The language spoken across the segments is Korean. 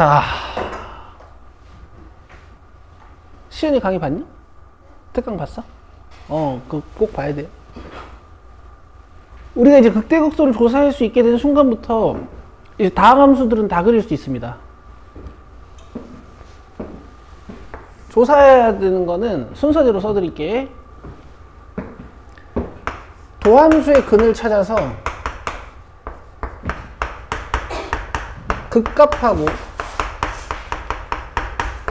자, 시은이 강의 봤니? 특강 봤어? 그거 꼭 봐야 돼. 우리가 이제 극대극소를 조사할 수 있게 된 순간부터 이제 다항 함수들은 다 그릴 수 있습니다. 조사해야 되는 거는 순서대로 써드릴게. 도함수의 근을 찾아서 극값하고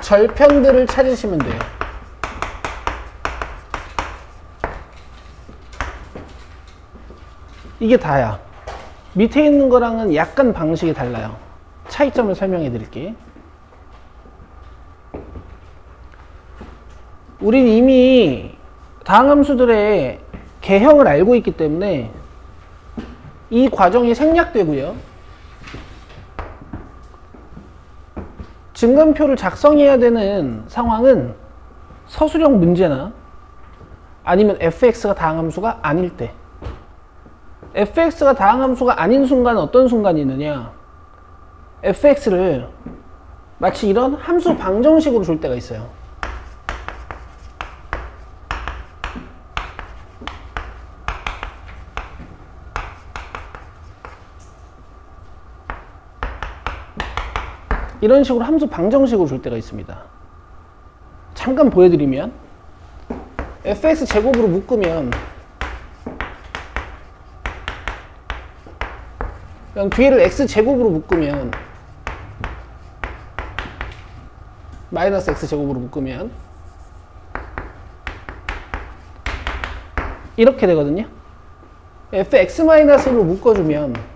절편들을 찾으시면 돼요. 이게 다야. 밑에 있는 거랑은 약간 방식이 달라요. 차이점을 설명해 드릴게. 우린 이미 다항함수들의 개형을 알고 있기 때문에 이 과정이 생략되고요. 증감표를 작성해야 되는 상황은 서술형 문제나 아니면 fx가 다항함수가 아닐 때. fx가 다항함수가 아닌 순간은 어떤 순간이 있느냐? fx를 마치 이런 함수 방정식으로 줄 때가 있어요. 이런 식으로 함수 방정식으로 줄 때가 있습니다. 잠깐 보여드리면 fx 제곱으로 묶으면 그냥 뒤를 x 제곱으로 묶으면 마이너스 x 제곱으로 묶으면 이렇게 되거든요. fx-로 묶어주면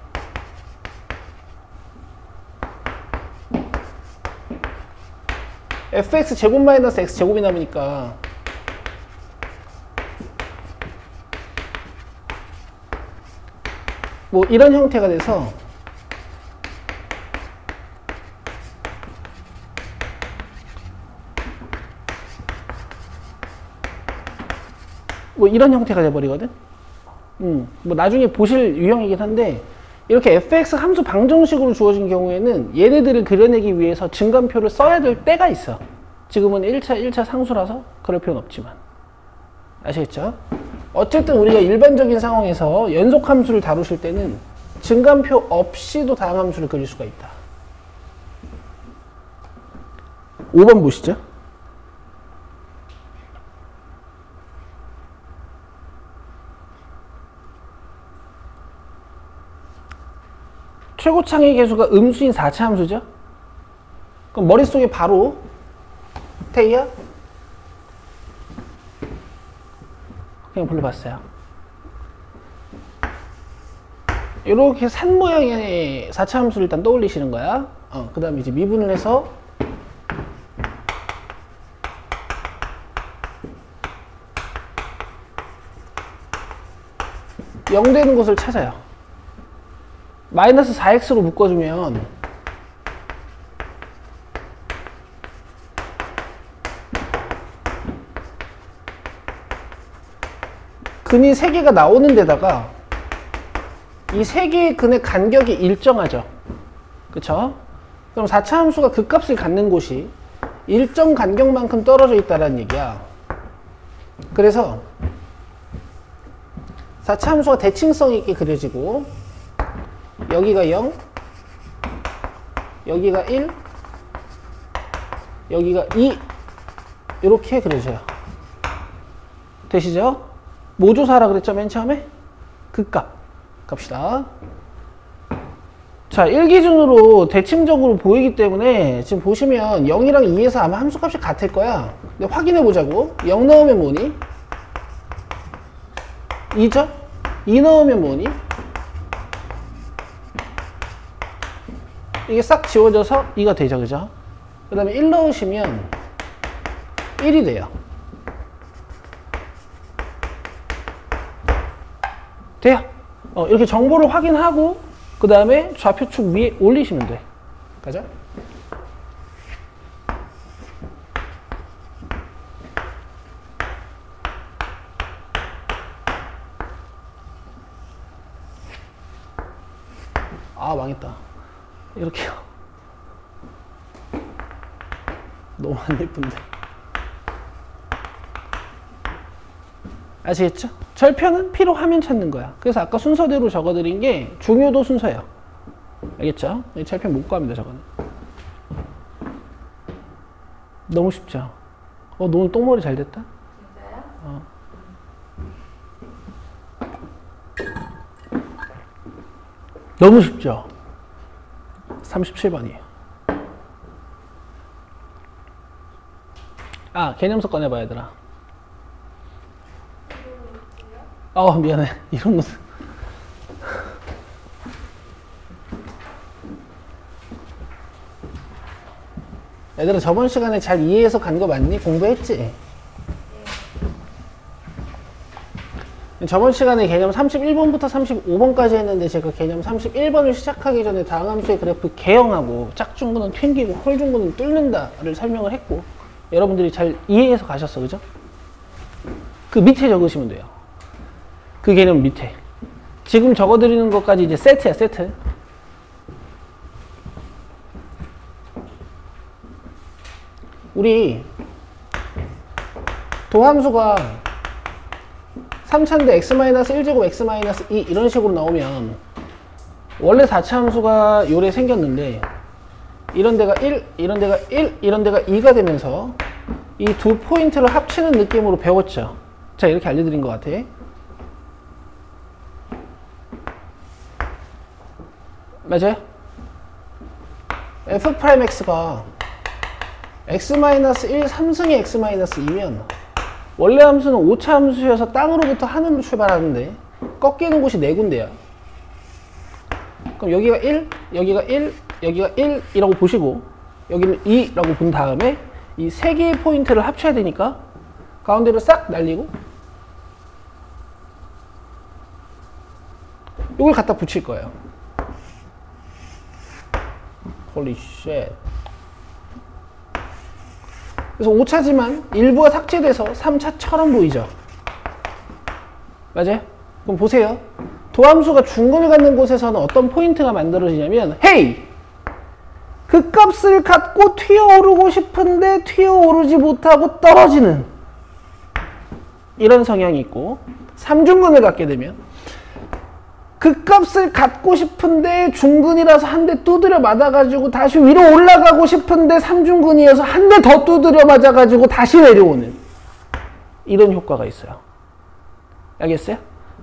fx 제곱 마이너스 x 제곱이 남으니까 뭐 이런 형태가 돼서 뭐 이런 형태가 돼버리거든. 뭐 나중에 보실 유형이긴 한데 이렇게 fx 함수 방정식으로 주어진 경우에는 얘네들을 그려내기 위해서 증감표를 써야 될 때가 있어. 지금은 1차 상수라서 그럴 필요는 없지만. 아시겠죠? 어쨌든 우리가 일반적인 상황에서 연속함수를 다루실 때는 증감표 없이도 다항함수를 그릴 수가 있다. 5번 보시죠. 최고창의 개수가 음수인 4차 함수죠? 그럼 머릿속에 바로 태희야? 그냥 불러봤어요. 이렇게 산 모양의 4차 함수를 일단 떠올리시는 거야. 그 다음에 이제 미분을 해서 영 되는 곳을 찾아요. 마이너스 4x로 묶어주면 근이 3개가 나오는 데다가 이 3개의 근의 간격이 일정하죠. 그쵸? 그럼 4차 함수가 그 값을 갖는 곳이 일정 간격만큼 떨어져 있다는 얘기야. 그래서 4차 함수가 대칭성 있게 그려지고 여기가 0, 여기가 1, 여기가 2 이렇게 그려져요. 되시죠? 모조사라 그랬죠, 맨 처음에? 그 값 갑시다. 자, 1 기준으로 대칭적으로 보이기 때문에 지금 보시면 0이랑 2에서 아마 함수값이 같을 거야. 근데 확인해 보자고. 0 넣으면 뭐니? 2죠? 2 넣으면 뭐니? 이게 싹 지워져서 2가 되죠, 그죠? 그 다음에 1 넣으시면 1이 돼요. 돼요. 이렇게 정보를 확인하고 그 다음에 좌표축 위에 올리시면 돼. 가자. 아, 망했다. 이렇게요. 너무 안 예쁜데. 아시겠죠? 절편은 P로 화면 찾는 거야. 그래서 아까 순서대로 적어드린 게 중요도 순서예요. 알겠죠? 절편 못 구합니다, 저거는. 너무 쉽죠? 너무 똥머리 잘 됐다? 진짜요? 너무 쉽죠? 37번이에요. 개념서 꺼내봐, 얘들아. 미안해. 이런 거. 얘들아, 저번 시간에 잘 이해해서 간 거 맞니? 공부했지? 저번 시간에 개념 31번부터 35번까지 했는데 제가 개념 31번을 시작하기 전에 다항함수의 그래프 개형하고 짝중근은 튕기고 홀중근은 뚫는다를 설명을 했고 여러분들이 잘 이해해서 가셨어, 그죠? 그 밑에 적으시면 돼요. 그 개념 밑에. 지금 적어드리는 것까지 이제 세트야, 세트. 우리 도함수가 3차인데 x-1제곱 x-2 이런 식으로 나오면 원래 4차 함수가 요래 생겼는데 이런 데가 1, 이런 데가 1, 이런 데가 2가 되면서 이 두 포인트를 합치는 느낌으로 배웠죠. 자, 이렇게 알려드린 것 같아. 맞아요? f'x가 x-1 3승의 x-2면 원래 함수는 5차 함수여서 땅으로부터 하늘로 출발하는데 꺾이는 곳이 4군데야. 그럼 여기가 1, 여기가 1, 여기가 1이라고 보시고 여기는 2라고 본 다음에 이 3개의 포인트를 합쳐야 되니까 가운데로 싹 날리고 이걸 갖다 붙일 거예요. Holy shit. 그래서 5차지만 일부가 삭제돼서 3차처럼 보이죠? 맞아요? 그럼 보세요. 도함수가 중근을 갖는 곳에서는 어떤 포인트가 만들어지냐면 헤이! 그 값을 갖고 튀어오르고 싶은데 튀어오르지 못하고 떨어지는 이런 성향이 있고 3중근을 갖게 되면 그 값을 갖고 싶은데 중근이라서 한 대 두드려 맞아가지고 다시 위로 올라가고 싶은데 3중근이어서 한 대 더 두드려 맞아가지고 다시 내려오는 이런 효과가 있어요. 알겠어요?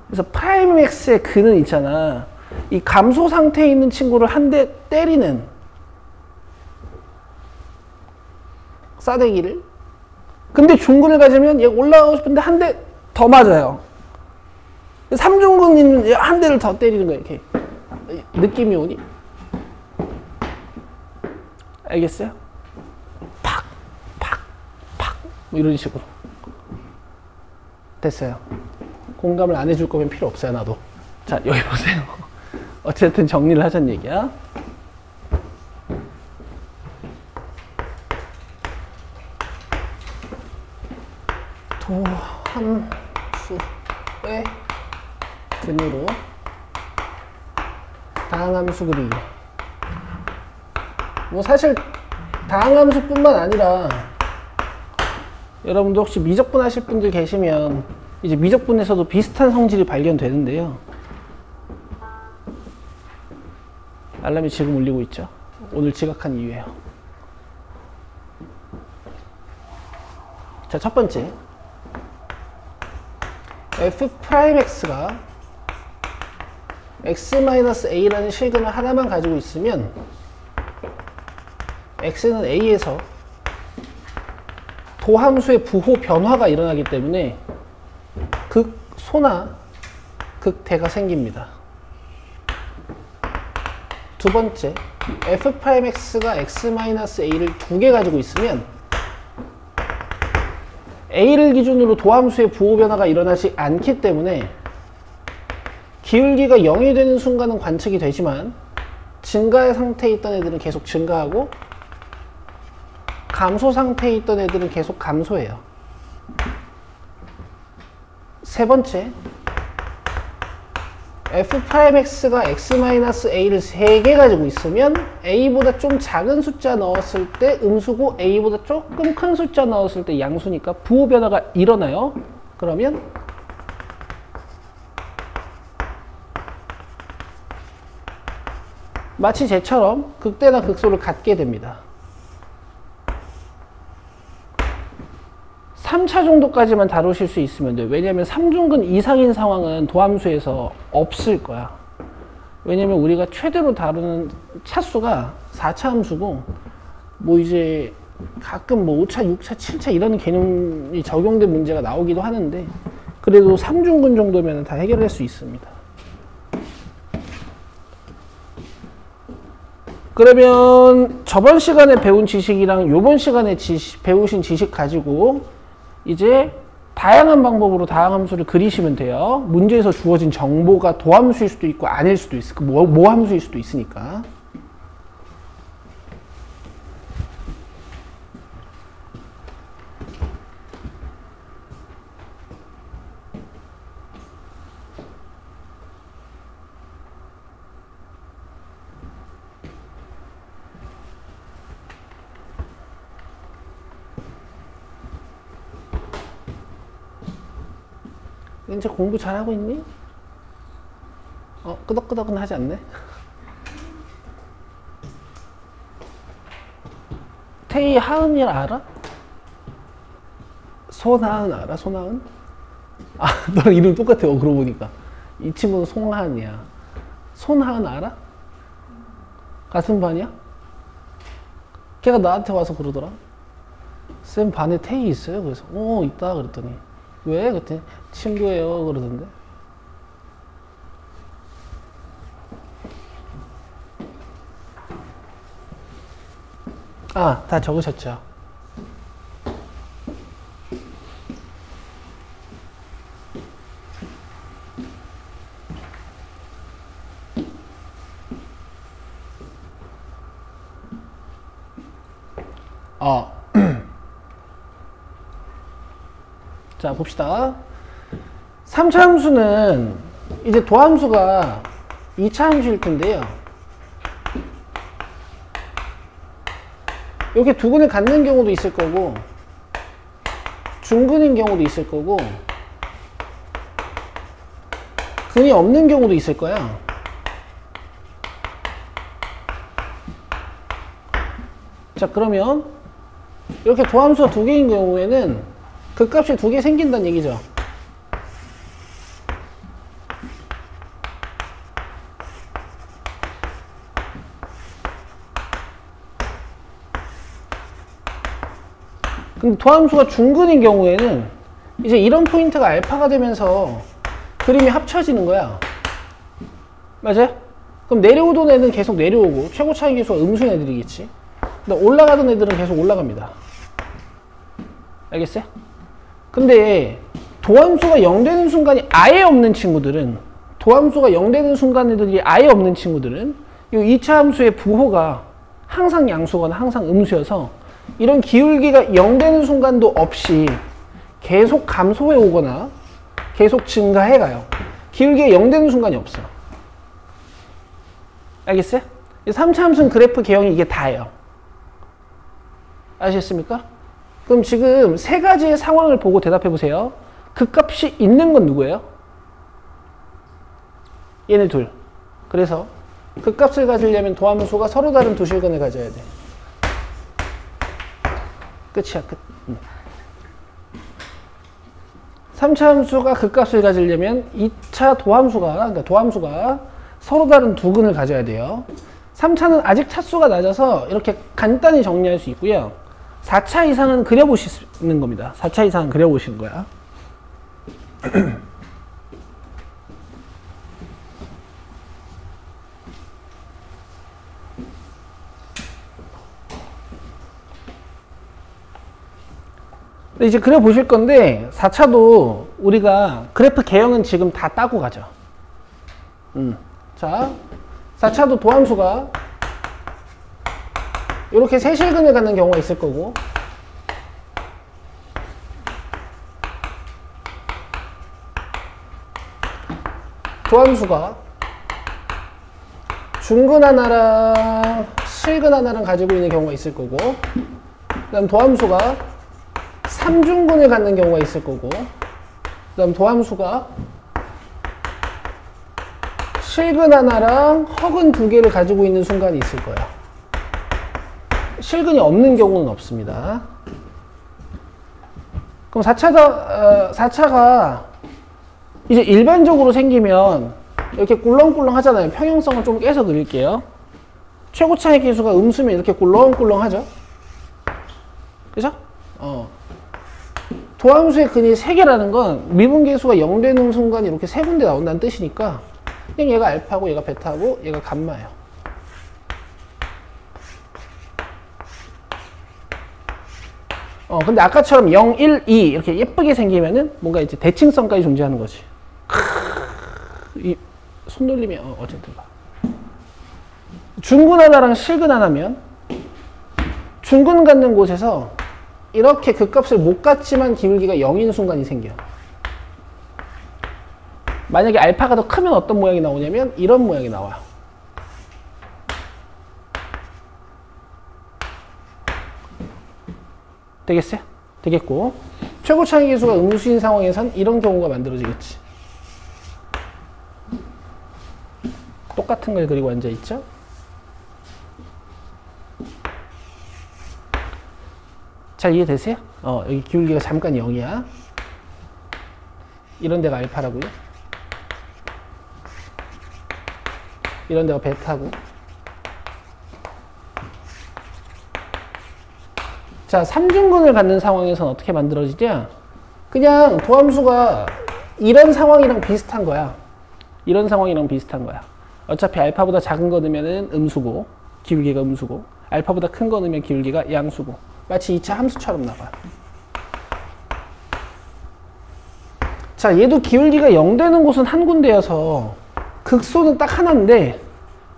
그래서 프라임 x의 근은 있잖아. 이 감소 상태에 있는 친구를 한 대 때리는 싸대기를. 근데 중근을 가지면 얘 올라가고 싶은데 한 대 더 맞아요. 3중근이면 한 대를 더 때리는 거야, 이렇게. 느낌이 오니? 알겠어요? 팍, 팍, 팍. 뭐 이런 식으로. 됐어요. 공감을 안 해줄 거면 필요 없어요, 나도. 자, 여기 보세요. 어쨌든 정리를 하자는 얘기야. 도함수의 근으로 다항함수 그리기. 뭐 사실 다항함수뿐만 아니라 여러분도 혹시 미적분 하실 분들 계시면 이제 미적분에서도 비슷한 성질이 발견되는데요. 알람이 지금 울리고 있죠. 오늘 지각한 이유예요. 자, 첫 번째 f'x가 x-a라는 실근을 하나만 가지고 있으면 x는 a에서 도함수의 부호 변화가 일어나기 때문에 극소나 극대가 생깁니다. 두 번째, f'x가 x-a를 2개 가지고 있으면 a를 기준으로 도함수의 부호 변화가 일어나지 않기 때문에 기울기가 0이 되는 순간은 관측이 되지만 증가의 상태에 있던 애들은 계속 증가하고 감소 상태에 있던 애들은 계속 감소해요. 세 번째, f'x가 x-a를 3개 가지고 있으면 a보다 좀 작은 숫자 넣었을 때 음수고 a보다 조금 큰 숫자 넣었을 때 양수니까 부호 변화가 일어나요. 그러면 마치 쟤처럼 극대나 극소를 갖게 됩니다. 3차 정도까지만 다루실 수 있으면 돼요. 왜냐면 3중근 이상인 상황은 도함수에서 없을 거야. 왜냐면 우리가 최대로 다루는 차수가 4차 함수고, 뭐 이제 가끔 뭐 5차, 6차, 7차 이런 개념이 적용된 문제가 나오기도 하는데, 그래도 3중근 정도면 다 해결할 수 있습니다. 그러면 저번 시간에 배운 지식이랑 요번 시간에 배우신 지식 가지고 이제 다양한 방법으로 다항함수를 그리시면 돼요. 문제에서 주어진 정보가 도함수일 수도 있고 아닐 수도 있을 거고 모함수일 수도 있으니까. 이제 공부 잘하고 있니? 끄덕끄덕은 하지 않네? 태희 하은이 알아? 손하은 알아? 손하은? 아, 너랑 이름 똑같아. 그러고 보니까. 이 친구는 송하은이야. 손하은 알아? 같은 반이야? 걔가 나한테 와서 그러더라. 쌤 반에 태희 있어요? 그래서 있다 그랬더니 왜? 그랬더니 친구예요 그러던데. 아, 다 적으셨죠? 자, 봅시다. 3차 함수는 이제 도함수가 2차 함수일 텐데요. 이렇게 두근을 갖는 경우도 있을 거고, 중근인 경우도 있을 거고, 근이 없는 경우도 있을 거야. 자, 그러면 이렇게 도함수가 2개인 경우에는 그 값이 2개 생긴다는 얘기죠. 근데 도함수가 중근인 경우에는 이제 이런 포인트가 알파가 되면서 그림이 합쳐지는 거야. 맞아요? 그럼 내려오던 애는 계속 내려오고 최고 차이 계수가 음수인 애들이겠지. 근데 올라가던 애들은 계속 올라갑니다. 알겠어요? 근데 도함수가 0 되는 순간이 아예 없는 친구들은, 도함수가 0 되는 순간들이 아예 없는 친구들은 이 2차 함수의 부호가 항상 양수거나 항상 음수여서 이런 기울기가 0 되는 순간도 없이 계속 감소해 오거나 계속 증가해 가요. 기울기가 0 되는 순간이 없어. 알겠어요? 3차 함수는 그래프 개형이 이게 다예요. 아시겠습니까? 그럼 지금 세 가지의 상황을 보고 대답해 보세요. 그 값이 있는 건 누구예요? 얘네 둘. 그래서 그 값을 가지려면 도함수가 서로 다른 두 실근을 가져야 돼. 끝이야, 끝. 3차 함수가 그 값을 가지려면 2차 그러니까 도함수가 서로 다른 두 근을 가져야 돼요. 3차는 아직 차수가 낮아서 이렇게 간단히 정리할 수 있고요. 4차 이상은 그려보시는 겁니다. 4차 이상은 그려보시는 거야. 이제 그려보실 건데 4차도 우리가 그래프 개형은 지금 다 따고 가죠. 자, 4차도 도함수가 이렇게 세 실근을 갖는 경우가 있을 거고, 도함수가 중근 하나랑 실근 하나랑 가지고 있는 경우가 있을 거고, 그 다음 도함수가 삼중근을 갖는 경우가 있을 거고, 그 다음 도함수가 실근 하나랑 허근 두 개를 가지고 있는 순간이 있을 거예요. 실근이 없는 경우는 없습니다. 그럼 4차가 이제 일반적으로 생기면 이렇게 꿀렁꿀렁 하잖아요. 평형성을 좀 깨서 그릴게요. 최고차의 계수가 음수면 이렇게 꿀렁꿀렁 하죠. 그죠? 도함수의 근이 3개라는 건 미분계수가 0 되는 순간 이렇게 3군데 나온다는 뜻이니까 그냥 얘가 알파고 얘가 베타고 얘가 감마예요. 근데 아까처럼 0, 1, 2 이렇게 예쁘게 생기면은 뭔가 이제 대칭성까지 존재하는 거지. 이 손놀림이 어쨌든 봐. 중근 하나랑 실근 하나면 중근 갖는 곳에서 이렇게 극값을 못 갖지만 기울기가 0인 순간이 생겨. 만약에 알파가 더 크면 어떤 모양이 나오냐면 이런 모양이 나와요. 되겠어요? 되겠고, 최고차의 계수가 음수인 상황에선 이런 경우가 만들어지겠지. 똑같은 걸 그리고 앉아있죠? 자, 이해되세요? 여기 기울기가 잠깐 0이야. 이런 데가 알파라고요. 이런 데가 베타고. 자, 삼중근을 갖는 상황에서는 어떻게 만들어지냐? 그냥 도함수가 이런 상황이랑 비슷한 거야. 이런 상황이랑 비슷한 거야. 어차피 알파보다 작은 거 넣으면 음수고, 기울기가 음수고, 알파보다 큰 거 넣으면 기울기가 양수고, 마치 2차 함수처럼 나와요. 자, 얘도 기울기가 0 되는 곳은 한 군데여서 극소는 딱 하나인데,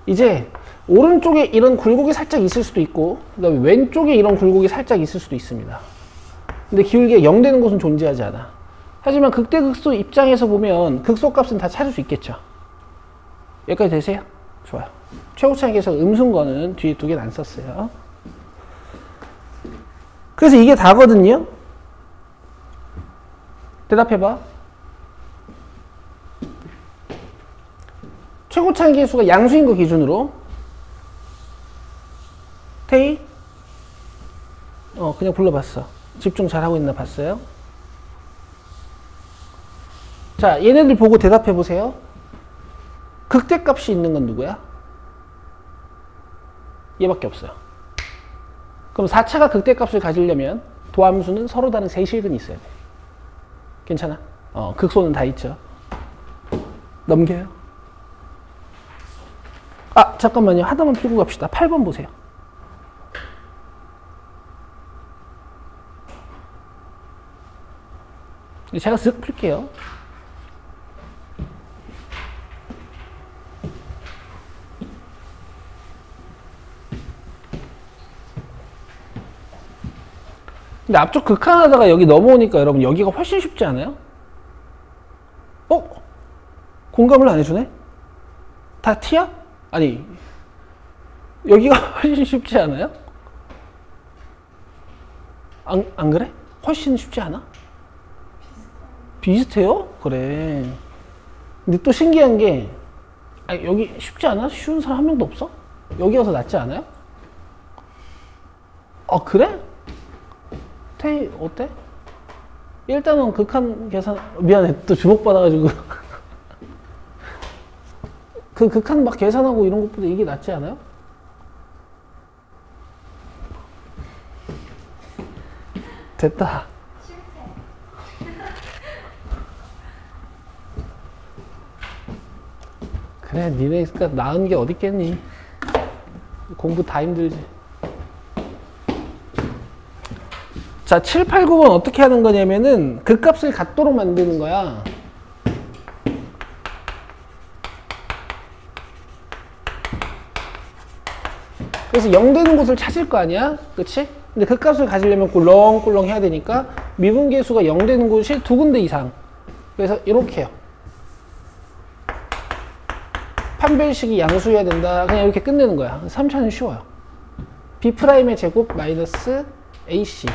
이제 오른쪽에 이런 굴곡이 살짝 있을 수도 있고, 그 다음에 왼쪽에 이런 굴곡이 살짝 있을 수도 있습니다. 근데 기울기가 0 되는 곳은 존재하지 않아. 하지만 극대극소 입장에서 보면 극소값은 다 찾을 수 있겠죠. 여기까지 되세요? 좋아요. 최고차익에서 음수인 거는 뒤에 2개는 안 썼어요. 그래서 이게 다거든요. 대답해봐. 최고차익 계수가 양수인 거 기준으로 태희? 그냥 불러봤어. 집중 잘하고 있나 봤어요? 자, 얘네들 보고 대답해보세요. 극대값이 있는 건 누구야? 얘밖에 없어요. 그럼 4차가 극대값을 가지려면 도함수는 서로 다른 세 실근이 있어야 돼. 괜찮아? 극소는 다 있죠. 넘겨요. 아, 잠깐만요. 하나만 풀고 갑시다. 8번 보세요. 제가 쓱 풀게요. 근데 앞쪽 극한하다가 여기 넘어오니까 여러분 여기가 훨씬 쉽지 않아요? 공감을 안 해주네? 다 T야? 아니, 여기가 훨씬 쉽지 않아요? 안 그래? 훨씬 쉽지 않아? 비슷해요? 그래. 근데 또 신기한 게, 여기 쉽지 않아? 쉬운 사람 한 명도 없어? 여기가 더 낫지 않아요? 그래? 태희, 어때? 일단은 극한 계산, 미안해. 또 주목받아가지고. 그 극한 막 계산하고 이런 것보다 이게 낫지 않아요? 됐다. 그래, 니네가 나은 게 어딨겠니? 공부 다 힘들지. 자, 7, 8, 9번 어떻게 하는 거냐면은 극값을 같도록 만드는 거야. 그래서 0 되는 곳을 찾을 거 아니야? 그치? 근데 극값을 가지려면 꿀렁꿀렁 해야 되니까 미분계수가 0 되는 곳이 2군데 이상. 그래서 이렇게 해요. 판별식이 양수여야 된다. 그냥 이렇게 끝내는 거야. 3차는 쉬워요. B'의 제곱 마이너스 AC.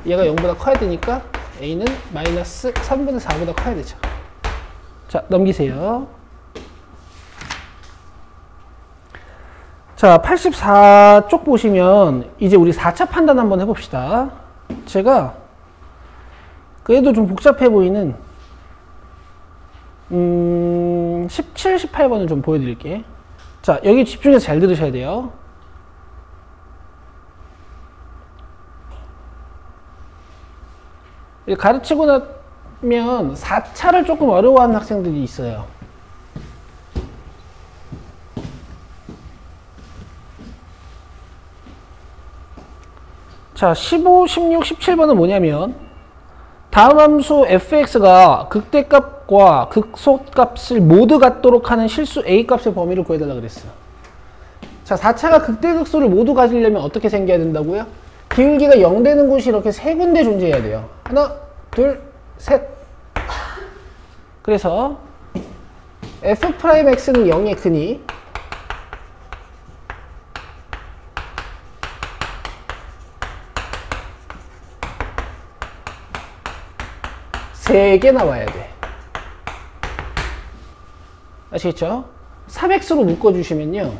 얘가 0보다 커야 되니까 A는 마이너스 3분의 4보다 커야 되죠. 자, 넘기세요. 자, 84쪽 보시면 이제 우리 4차 판단 한번 해봅시다. 제가 그래도 좀 복잡해 보이는 17, 18번을 좀 보여드릴게. 자, 여기 집중해서 잘 들으셔야 돼요. 가르치고 나면 4차를 조금 어려워하는 학생들이 있어요. 자, 15, 16, 17번은 뭐냐면 다음 함수 fx가 극대값과 극소값을 모두 갖도록 하는 실수 a값의 범위를 구해달라 그랬어. 자, 4차가 극대극소를 모두 가지려면 어떻게 생겨야 된다고요? 기울기가 0 되는 곳이 이렇게 세 군데 존재해야 돼요. 하나, 둘, 셋. 그래서 f'x는 0에 크니 세 개 나와야 돼. 아시겠죠? 3x로 묶어주시면요.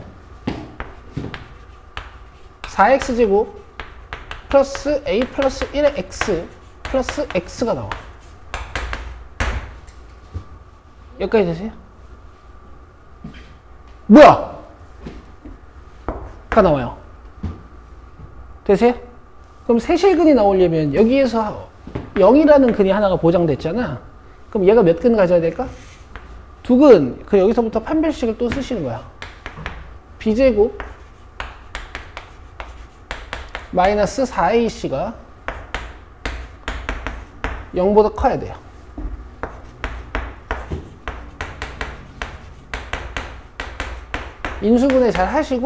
4x제곱 플러스 a 플러스 1의 x 플러스 x가 나와. 여기까지 되세요? 뭐야? 가 나와요. 되세요? 그럼 세실근이 나오려면 여기에서 0이라는 근이 하나가 보장됐잖아. 그럼 얘가 몇 근 가져야 될까? 2근. 그 여기서부터 판별식을 또 쓰시는 거야. b제곱 마이너스 4ac가 0보다 커야 돼요. 인수분해 잘 하시고,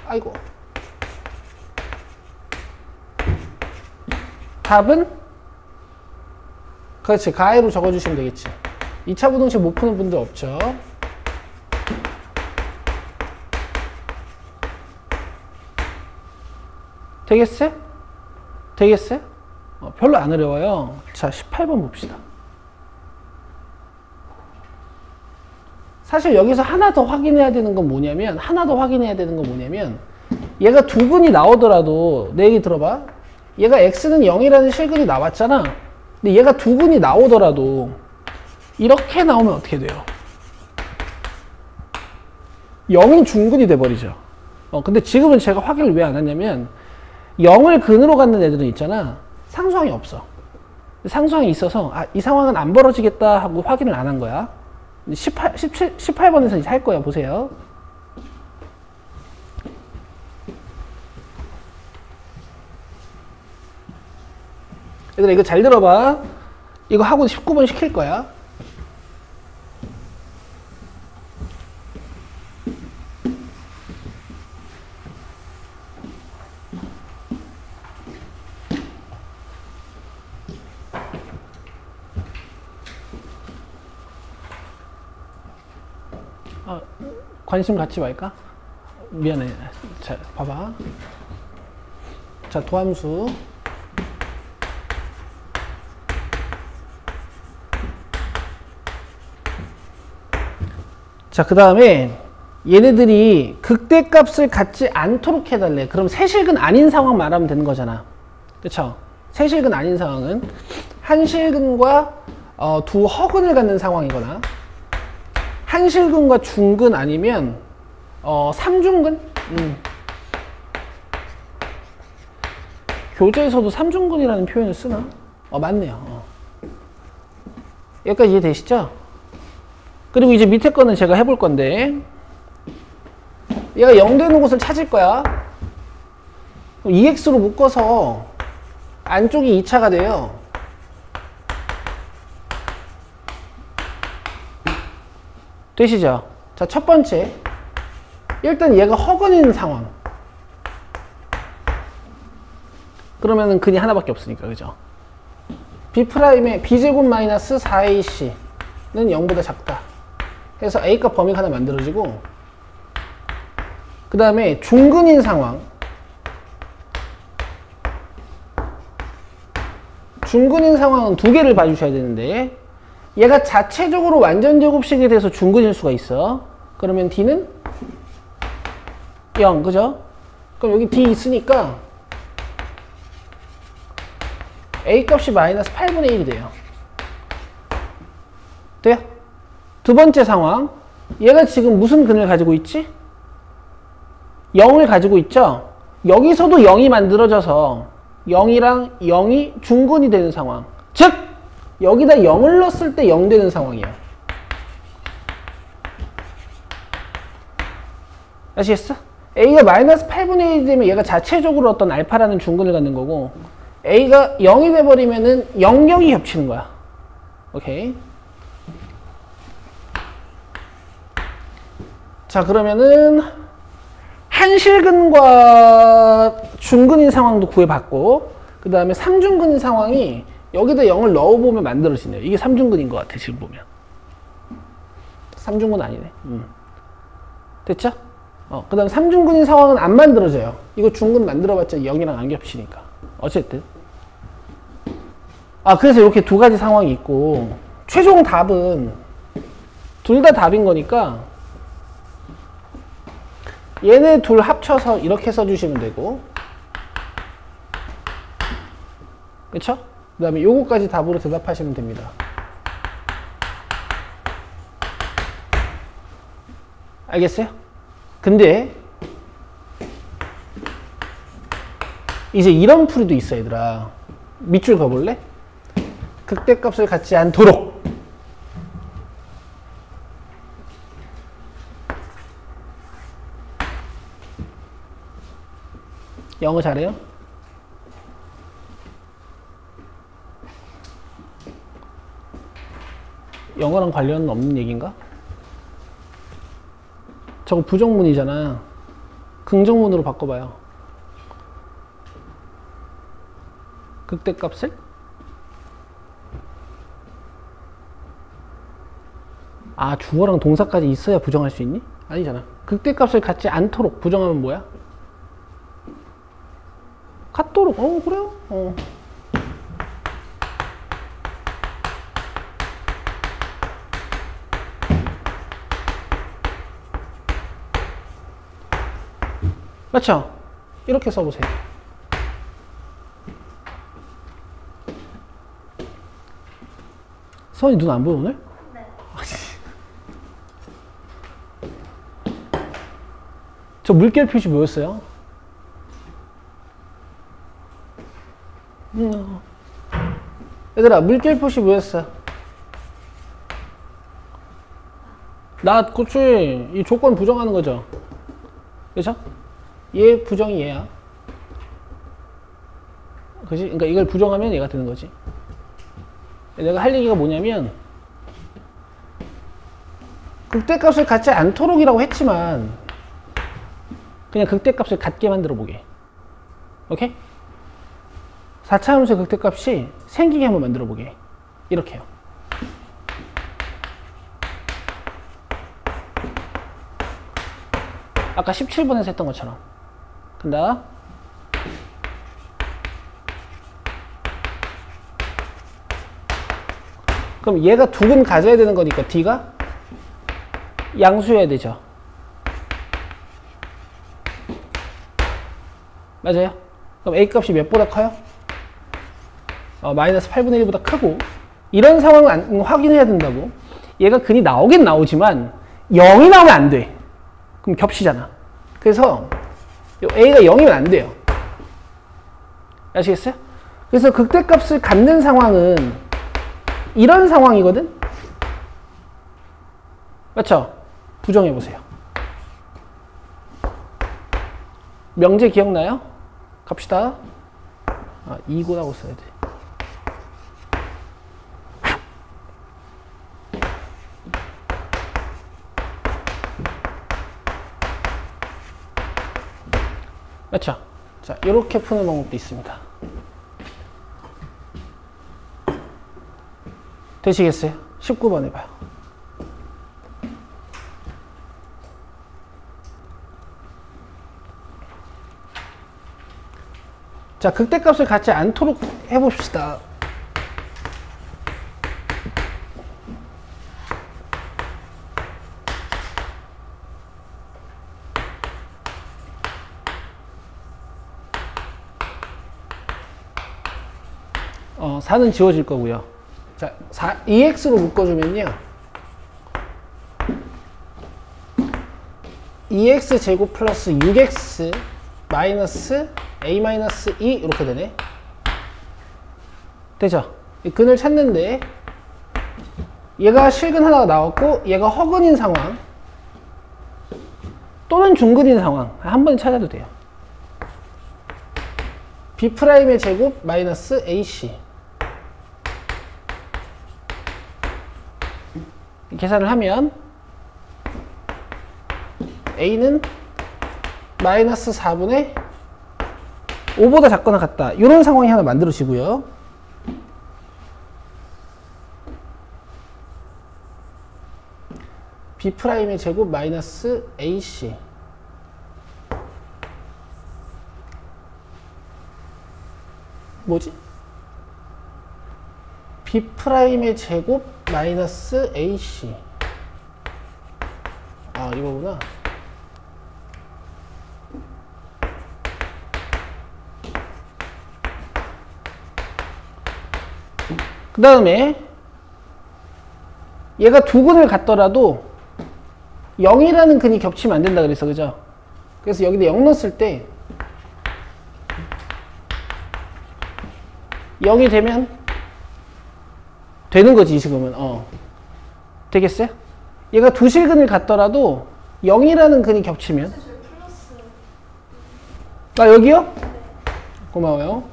아이고. 답은? 그렇지. 가해로 적어주시면 되겠지. 2차 부동식 못 푸는 분들 없죠. 되겠어요? 되겠어요? 별로 안 어려워요. 자, 18번 봅시다. 사실 여기서 하나 더 확인해야 되는 건 뭐냐면, 얘가 2근이 나오더라도, 내 얘기 들어봐. 얘가 x는 0이라는 실근이 나왔잖아. 근데 얘가 2근이 나오더라도, 이렇게 나오면 어떻게 돼요? 0인 중근이 돼버리죠. 근데 지금은 제가 확인을 왜 안 하냐면, 0을 근으로 갖는 애들은 있잖아. 상수항이 없어. 상수항이 있어서, 이 상황은 안 벌어지겠다 하고 확인을 안 한 거야. 18번에서 이제 할 거야. 보세요. 얘들아, 이거 잘 들어봐. 이거 하고 19번 시킬 거야. 관심 갖지 말까? 미안해. 자, 봐봐. 자, 도함수. 자, 그 다음에 얘네들이 극대값을 갖지 않도록 해달래. 그럼 세실근 아닌 상황 말하면 되는 거잖아. 그쵸? 세실근 아닌 상황은 한 실근과 두 허근을 갖는 상황이거나 한 실근과 중근 아니면 3중근? 교재에서도 3중근이라는 표현을 쓰나? 맞네요. 여기까지 이해되시죠? 그리고 이제 밑에 거는 제가 해볼 건데, 얘가 0 되는 곳을 찾을 거야. 2x로 묶어서 안쪽이 2차가 돼요. 되시죠? 자, 첫 번째. 일단 얘가 허근인 상황. 그러면은 근이 하나밖에 없으니까, 그죠? B'의 B제곱 마이너스 4AC. 0보다 작다. 그래서 A값 범위가 하나 만들어지고, 그 다음에 중근인 상황. 중근인 상황은 두 개를 봐주셔야 되는데, 얘가 자체적으로 완전 제곱식에 대해서 중근일 수가 있어. 그러면 D는 0, 그죠? 그럼 여기 D 있으니까 A 값이 마이너스 8분의 1이 돼요. 돼요? 두 번째 상황. 얘가 지금 무슨 근을 가지고 있지? 0을 가지고 있죠? 여기서도 0이 만들어져서 0이랑 0이 중근이 되는 상황. 즉! 여기다 0을 넣었을 때 0 되는 상황이야. 아시겠어? A가 마이너스 8분의 1이 되면 얘가 자체적으로 어떤 알파라는 중근을 갖는 거고, A가 0이 돼버리면은 0, 0이 겹치는 거야. 오케이. 자, 그러면은 한실근과 중근인 상황도 구해봤고, 그 다음에 삼중근인 상황이 여기다 0을 넣어보면 만들어지네요. 이게 삼중근인 것 같아, 지금 보면. 삼중근 아니네. 됐죠? 그 다음 삼중근인 상황은 안 만들어져요. 이거 중근 만들어봤자 0이랑 안 겹치니까. 어쨌든. 그래서 이렇게 두 가지 상황이 있고, 최종 답은 둘 다 답인 거니까, 얘네 둘 합쳐서 이렇게 써주시면 되고, 그쵸? 그 다음에 요거까지 답으로 대답하시면 됩니다. 알겠어요? 근데 이제 이런 풀이도 있어, 얘들아. 밑줄 그어볼래? 극대값을 갖지 않도록. 영어 잘해요? 영어랑 관련 없는 얘기인가? 저거 부정문이잖아. 긍정문으로 바꿔봐요. 극대값을 주어랑 동사까지 있어야 부정할 수 있니? 아니잖아. 극대값을 갖지 않도록 부정하면 뭐야? 갖도록. 그래요? 맞죠? 이렇게 써보세요. 서원이 눈 안 보여 오늘? 네. 저 물결 표시 뭐였어요? 얘들아, 물결 표시 뭐였어? 그치. 이 조건 부정하는 거죠. 그죠? 얘 부정이 얘야. 그지? 그러니까 이걸 부정하면 얘가 되는 거지. 내가 할 얘기가 뭐냐면, 극대값을 갖지 않도록이라고 했지만, 그냥 극대값을 갖게 만들어 보게. 오케이? 4차 함수의 극대값이 생기게 한번 만들어 보게. 이렇게요. 아까 17번에서 했던 것처럼. 간다. 그럼 얘가 두 근 가져야 되는 거니까 D가 양수여야 되죠. 맞아요? 그럼 A 값이 몇 보다 커요? 마이너스 8분의 1보다 크고, 이런 상황은 확인해야 된다고. 얘가 근이 나오긴 나오지만 0이 나오면 안 돼. 그럼 겹치잖아. 그래서 A가 0이면 안 돼요. 아시겠어요? 그래서 극대값을 갖는 상황은 이런 상황이거든? 맞죠? 부정해보세요. 명제 기억나요? 갑시다. 2고라고 써야 돼. 맞죠? 자, 이렇게 푸는 방법도 있습니다. 되시겠어요? 19번 해봐요. 자, 극대값을 갖지 않도록 해봅시다. 어, 4는 지워질 거고요. 자, 2x로 묶어주면요. 2x 제곱 플러스 6x 마이너스 a 마이너스 2 이렇게 되네. 되죠? 이 근을 찾는데 얘가 실근 하나가 나왔고 얘가 허근인 상황 또는 중근인 상황 한 번에 찾아도 돼요. b'의 제곱 마이너스 ac 계산을 하면 a는 마이너스 4분의 5보다 작거나 같다. 이런 상황이 하나 만들어지고요. b'의 제곱 마이너스 ac 뭐지? b'의 제곱 마이너스 ac 아 이거구나. 그 다음에 얘가 두 근을 갖더라도 0이라는 근이 겹치면 안 된다 그랬어. 그죠? 그래서 여기다 0 넣었을 때 0이 되면 되는 거지 지금은. 되겠어요? 얘가 두 실근을 갖더라도 0이라는 근이 겹치면 아 여기요? 네. 고마워요.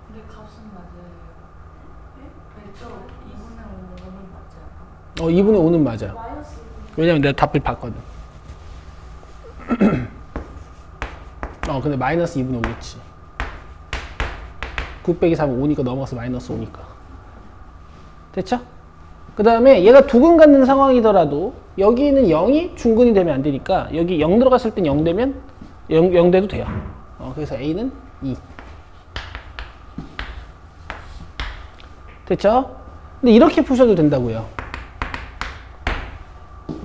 근데 값은 맞아요. 네? 2분의 5는 맞지 않아? 2분의 5는 맞아. 왜냐면 내가 답을 봤거든. 근데 마이너스 2분의 5겠지. 9 빼기 3은 5니까 넘어가서 마이너스 5니까. 됐죠? 그 다음에 얘가 두 근 갖는 상황이더라도 여기는 0이 중근이 되면 안 되니까 여기 0 들어갔을 땐 0 되면 0 돼도 돼요. 그래서 A는 2. 됐죠? 근데 이렇게 푸셔도 된다고요.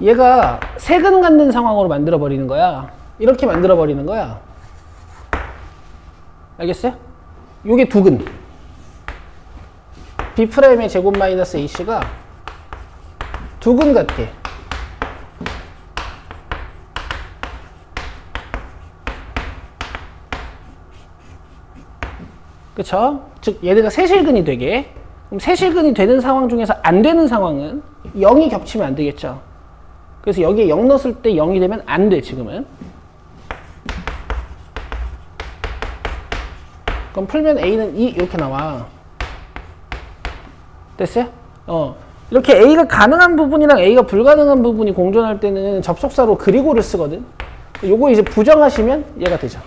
얘가 세 근 갖는 상황으로 만들어 버리는 거야. 이렇게 만들어 버리는 거야. 알겠어요? 요게 두 근. B'의 제곱 마이너스 AC가 두 근 같게. 그쵸? 즉 얘네가 세실근이 되게. 그럼 세실근이 되는 상황 중에서 안 되는 상황은 0이 겹치면 안 되겠죠. 그래서 여기에 0 넣었을 때 0이 되면 안 돼 지금은. 그럼 풀면 A는 2 이렇게 나와. 됐어요? 이렇게 A가 가능한 부분이랑 A가 불가능한 부분이 공존할 때는 접속사로 그리고를 쓰거든. 요거 이제 부정하시면 얘가 되죠.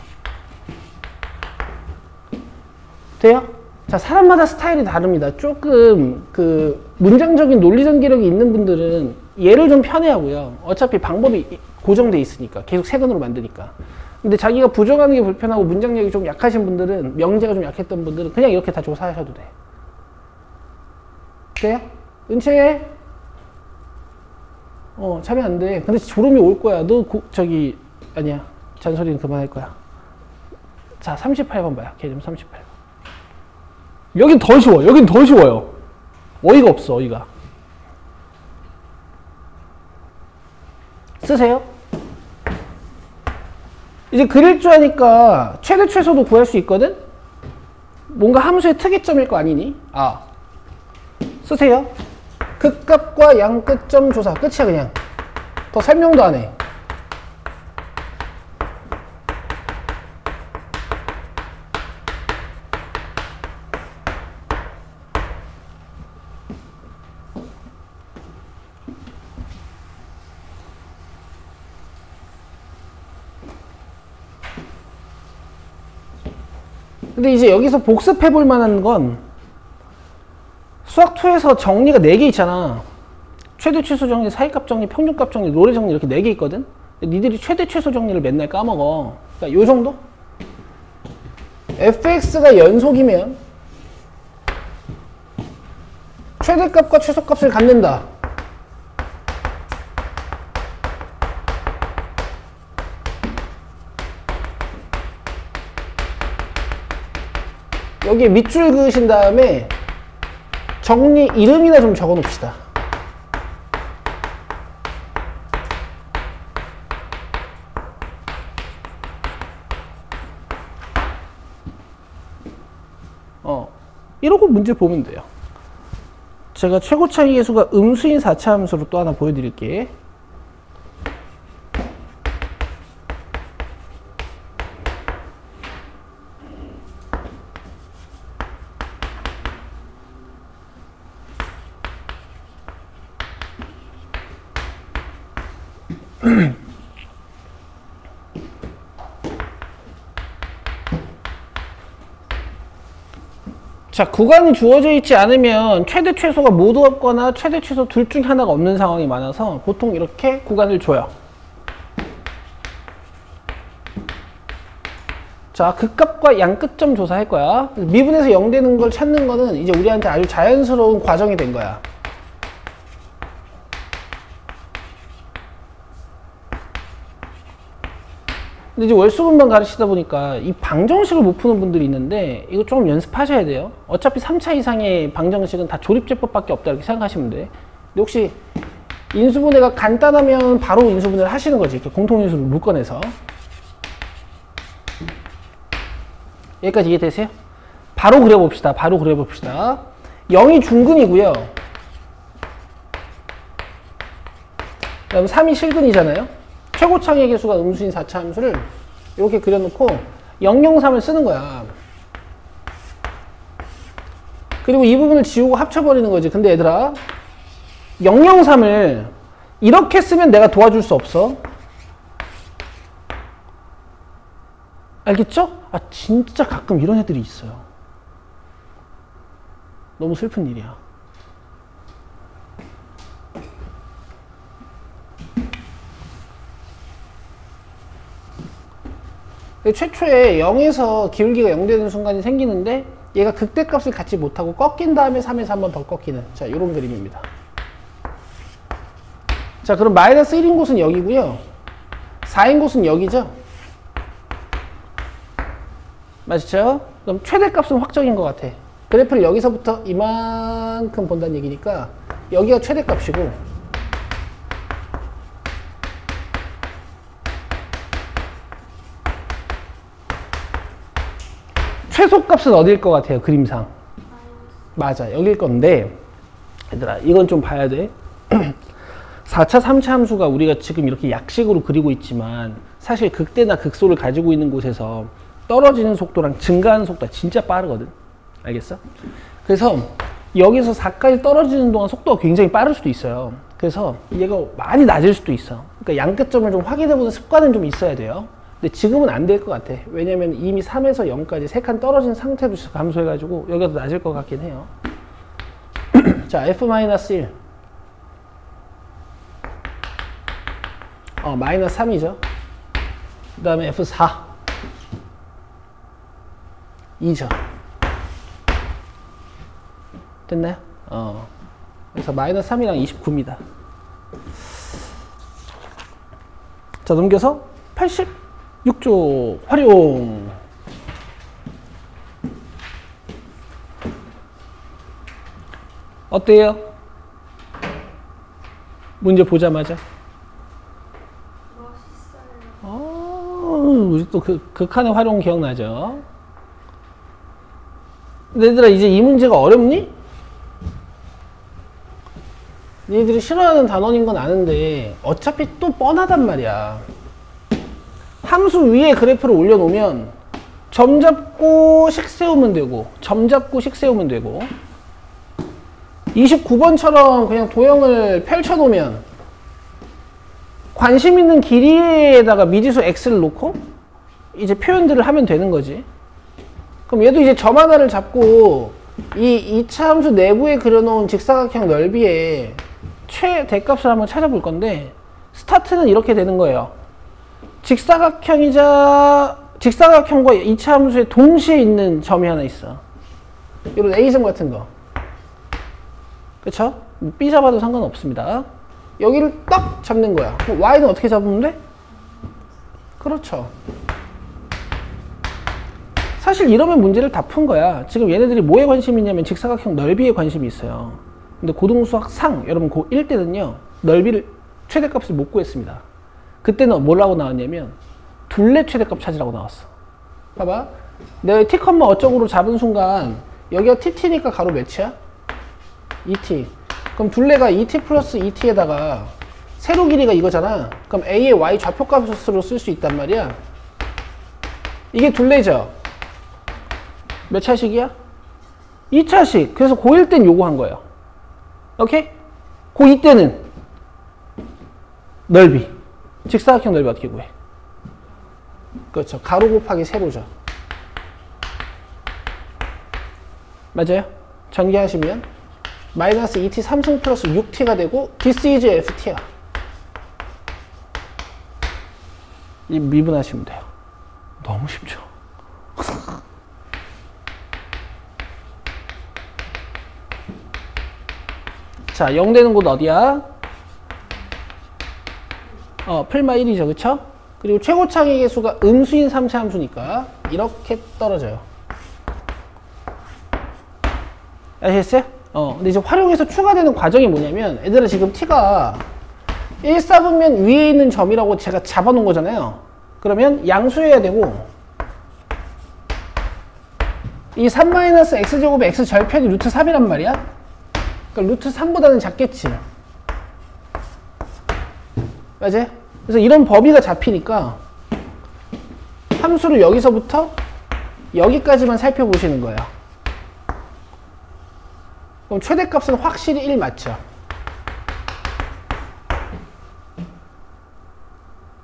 돼요? 자, 사람마다 스타일이 다릅니다. 조금 그 문장적인 논리적 기력이 있는 분들은 얘를 좀 편해하고요. 어차피 방법이 고정돼 있으니까 계속 세근으로 만드니까. 근데 자기가 부정하는 게 불편하고 문장력이 좀 약하신 분들은, 명제가 좀 약했던 분들은 그냥 이렇게 다 조사하셔도 돼. 돼요? 은채? 참여 안 돼. 근데 졸음이 올 거야. 너 아니야. 잔소리는 그만할 거야. 자, 38번 봐요. 개념 38번. 여긴 더 쉬워. 여긴 더 쉬워요. 어이가 없어, 어이가. 쓰세요. 이제 그릴 줄 아니까 최대 최소도 구할 수 있거든? 뭔가 함수의 특이점일 거 아니니? 쓰세요. 극값과 양끝점 조사. 끝이야, 그냥. 더 설명도 안 해. 근데 이제 여기서 복습해 볼 만한 건 수학2에서 정리가 4개 있잖아. 최대 최소 정리, 사이값 정리, 평균값 정리, 로레 정리 이렇게 4개 있거든. 니들이 최대 최소 정리를 맨날 까먹어. 그러니까 요 정도? fx가 연속이면 최대값과 최소값을 갖는다. 여기에 밑줄 그으신 다음에 정리 이름이나 좀 적어 놓읍시다. 이러고 문제 보면 돼요. 제가 최고차이 계수가 음수인 4차 함수로 또 하나 보여드릴게. 자, 구간이 주어져 있지 않으면 최대 최소가 모두 없거나 최대 최소 둘 중 하나가 없는 상황이 많아서 보통 이렇게 구간을 줘요. 자, 극값과 양끝점 조사할 거야. 미분에서 0 되는 걸 찾는 거는 이제 우리한테 아주 자연스러운 과정이 된 거야. 근데 이제 월수분만 가르치다 보니까 이 방정식을 못 푸는 분들이 있는데 이거 조금 연습하셔야 돼요. 어차피 3차 이상의 방정식은 다 조립제법밖에 없다 이렇게 생각하시면 돼. 근데 혹시 인수분해가 간단하면 바로 인수분해를 하시는 거지. 이렇게 공통인수를 묶어내서. 여기까지 이해되세요? 바로 그려봅시다. 바로 그려봅시다. 0이 중근이고요. 그 다음 3이 실근이잖아요. 최고창의 개수가 음수인 4차 함수를 이렇게 그려놓고 003을 쓰는 거야. 그리고 이 부분을 지우고 합쳐버리는 거지. 근데 얘들아 003을 이렇게 쓰면 내가 도와줄 수 없어. 알겠죠? 아 진짜 가끔 이런 애들이 있어요. 너무 슬픈 일이야. 최초에 0에서 기울기가 0 되는 순간이 생기는데 얘가 극대값을 갖지 못하고 꺾인 다음에 3에서 한 번 더 꺾이는 자 이런 그림입니다. 자 그럼 마이너스 1인 곳은 여기고요. 4인 곳은 여기죠. 맞죠? 그럼 최대값은 확정인 것 같아. 그래프를 여기서부터 이만큼 본다는 얘기니까 여기가 최대값이고 최소값은 어딜 것 같아요? 그림상. 맞아. 여길 건데 얘들아 이건 좀 봐야 돼. 4차 3차 함수가 우리가 지금 이렇게 약식으로 그리고 있지만 사실 극대나 극소를 가지고 있는 곳에서 떨어지는 속도랑 증가하는 속도가 진짜 빠르거든. 알겠어? 그래서 여기서 4까지 떨어지는 동안 속도가 굉장히 빠를 수도 있어요. 그래서 얘가 많이 낮을 수도 있어. 그러니까 양끝점을 좀 확인해보는 습관은 좀 있어야 돼요. 근데 지금은 안 될 것 같아. 왜냐면 이미 3에서 0까지 3칸 떨어진 상태로 감소해가지고 여기가 더 낮을 것 같긴 해요. 자, F-1. 마이너스 3이죠. 그 다음에 F4. 2죠. 됐나요? 그래서 마이너스 3이랑 29입니다. 자, 넘겨서 86쪽 활용. 어때요? 문제 보자마자. 우리 또 극한의 활용 기억나죠? 근데 얘들아 이제 이 문제가 어렵니? 얘들이 싫어하는 단원인 건 아는데 어차피 또 뻔하단 말이야. 함수 위에 그래프를 올려놓으면 점 잡고 식 세우면 되고 점 잡고 식 세우면 되고 29번처럼 그냥 도형을 펼쳐놓으면 관심 있는 길이에다가 미지수 x를 놓고 이제 표현들을 하면 되는 거지. 그럼 얘도 이제 점 하나를 잡고 이 2차 함수 내부에 그려놓은 직사각형 넓이의 최대값을 한번 찾아볼 건데 스타트는 이렇게 되는 거예요. 직사각형이자 직사각형과 이차함수에 동시에 있는 점이 하나 있어. 이런 A점 같은 거. 그쵸? B 잡아도 상관없습니다. 여기를 딱 잡는 거야. 그럼 Y는 어떻게 잡으면 돼? 그렇죠. 사실 이러면 문제를 다 푼 거야. 지금 얘네들이 뭐에 관심이 있냐면 직사각형 넓이에 관심이 있어요. 근데 고등수학 상, 여러분 고1 때는요, 넓이를, 최대값을 못 구했습니다. 그때는 뭐라고 나왔냐면, 둘레 최대값 찾으라고 나왔어. 봐봐. 내가 t, 어쩌고로 잡은 순간, 여기가 tt니까 가로 몇이야? 2t. 그럼 둘레가 2t 플러스 2t에다가, 세로 길이가 이거잖아. 그럼 a의 y 좌표값으로 쓸 수 있단 말이야. 이게 둘레죠? 몇 차식이야? 2차식. 그래서 고1 땐 요거 한 거예요. 오케이? 고2 때는 넓이. 직사각형 넓이 어떻게 구해? 그렇죠. 가로 곱하기 세로죠. 맞아요? 전개하시면 마이너스 2t 3승 플러스 6t가 되고 this is ft야. 이 미분하시면 돼요. 너무 쉽죠? 자, 0 되는 곳 어디야? 풀마 1이죠. 그쵸? 그리고 최고창의 개수가 음수인 3차 함수니까 이렇게 떨어져요. 아시겠어요? 근데 이제 활용해서 추가되는 과정이 뭐냐면, 얘들아 지금 t가 1사분면 위에 있는 점이라고 제가 잡아놓은 거잖아요. 그러면 양수해야 되고, 이 3-x제곱의 x절편이 루트 3이란 말이야. 그러니까 루트 3보다는 작겠지. 맞아요? 그래서 이런 범위가 잡히니까 함수를 여기서부터 여기까지만 살펴보시는 거예요. 그럼 최대값은 확실히 1 맞죠?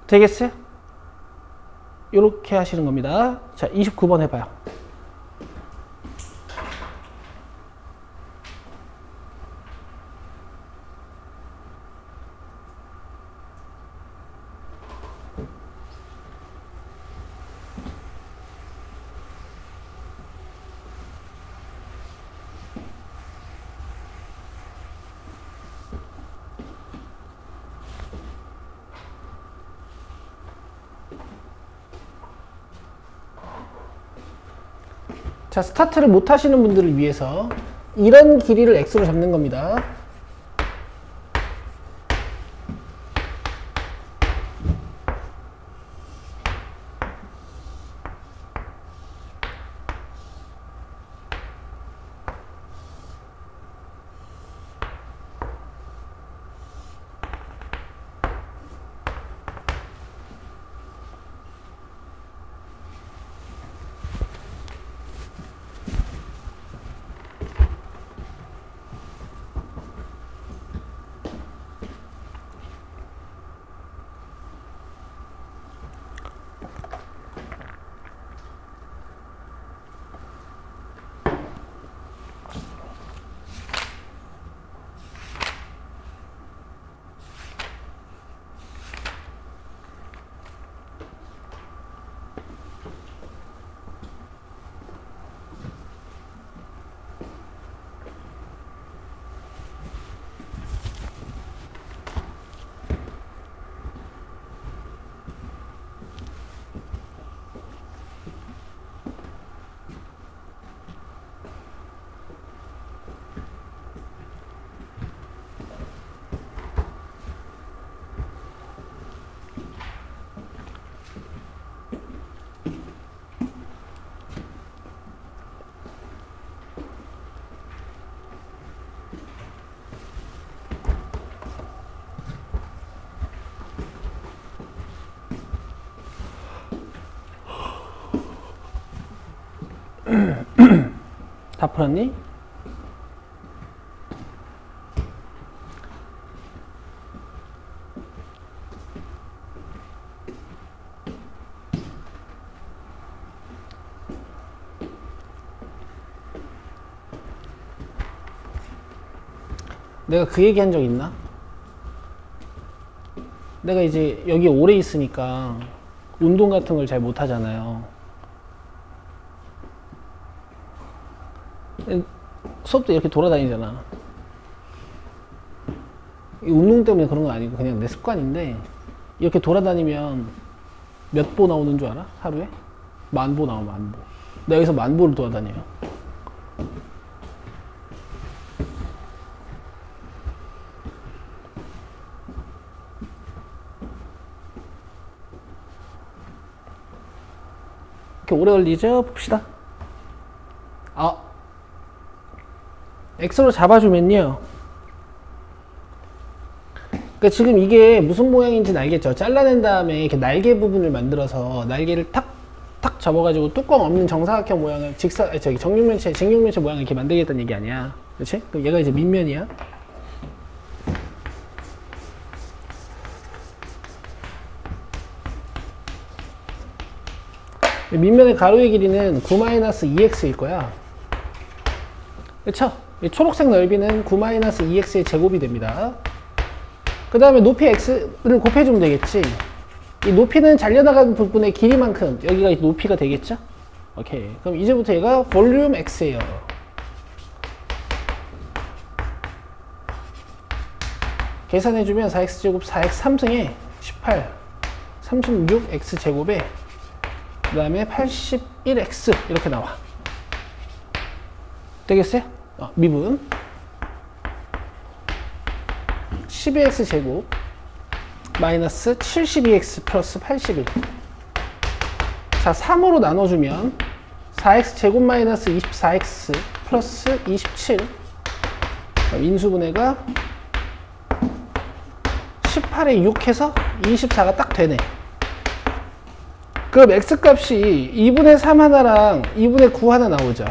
되겠어요? 이렇게 하시는 겁니다. 자, 29번 해봐요. 자, 스타트를 못 하시는 분들을 위해서 이런 길이를 x로 잡는 겁니다. 다 풀었니? 내가 그 얘기 한 적 있나? 내가 이제 여기 오래 있으니까 운동 같은 걸 잘 못하잖아요. 수업 때 이렇게 돌아다니잖아. 이 운동 때문에 그런 건 아니고 그냥 내 습관인데, 이렇게 돌아다니면 몇 보 나오는 줄 알아? 하루에? 10,000보 나와, 10,000보. 내가 여기서 10,000보를 돌아다녀요. 이렇게 오래 걸리죠? 봅시다. X로 잡아주면요. 그러니까 지금 이게 무슨 모양인지는 알겠죠? 잘라낸 다음에 이렇게 날개 부분을 만들어서 날개를 탁 접어가지고 뚜껑 없는 정사각형 모양을 정육면체, 직육면체 모양을 이렇게 만들겠다는 얘기 아니야. 그렇지? 그럼 얘가 이제 밑면이야. 밑면의 가로의 길이는 9-2x일 거야. 그쵸? 이 초록색 넓이는 9-2x의 제곱이 됩니다. 그 다음에 높이 x를 곱해주면 되겠지. 이 높이는 잘려나가는 부분의 길이만큼 여기가 높이가 되겠죠? 오케이. 그럼 이제부터 얘가 볼륨 x예요. 계산해주면 4x제곱 4x 3승에 18 36x 제곱에 그 다음에 81x 이렇게 나와. 되겠어요? 미분 12x 제곱 마이너스 72x 플러스 81. 자, 3으로 나눠주면 4x 제곱 마이너스 24x 플러스 27. 인수분해가 18에 6 해서 24가 딱 되네. 그럼 x값이 2분의 3 하나랑 2분의 9 하나 나오죠.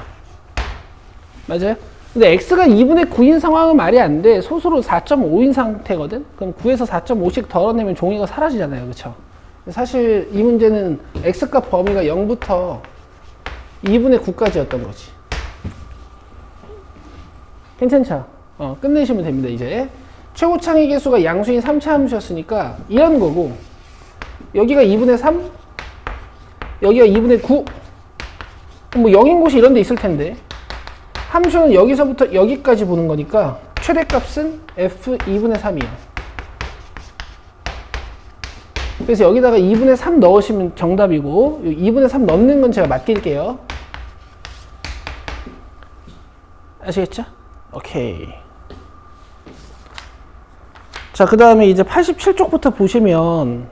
맞아요? 근데 x가 2분의 9인 상황은 말이 안 돼. 소수로 4.5인 상태거든? 그럼 9에서 4.5씩 덜어내면 종이가 사라지잖아요. 그쵸? 사실 이 문제는 x값 범위가 0부터 2분의 9까지였던 거지. 괜찮죠? 끝내시면 됩니다. 이제 최고 창의 개수가 양수인 3차 함수였으니까 이런 거고, 여기가 2분의 3, 여기가 2분의 9. 뭐 0인 곳이 이런 데 있을 텐데, 함수는 여기서부터 여기까지 보는 거니까 최대값은 f 2분의 3이에요. 그래서 여기다가 2분의 3 넣으시면 정답이고, 2분의 3 넣는 건 제가 맡길게요. 아시겠죠? 오케이. 자, 그 다음에 이제 87쪽부터 보시면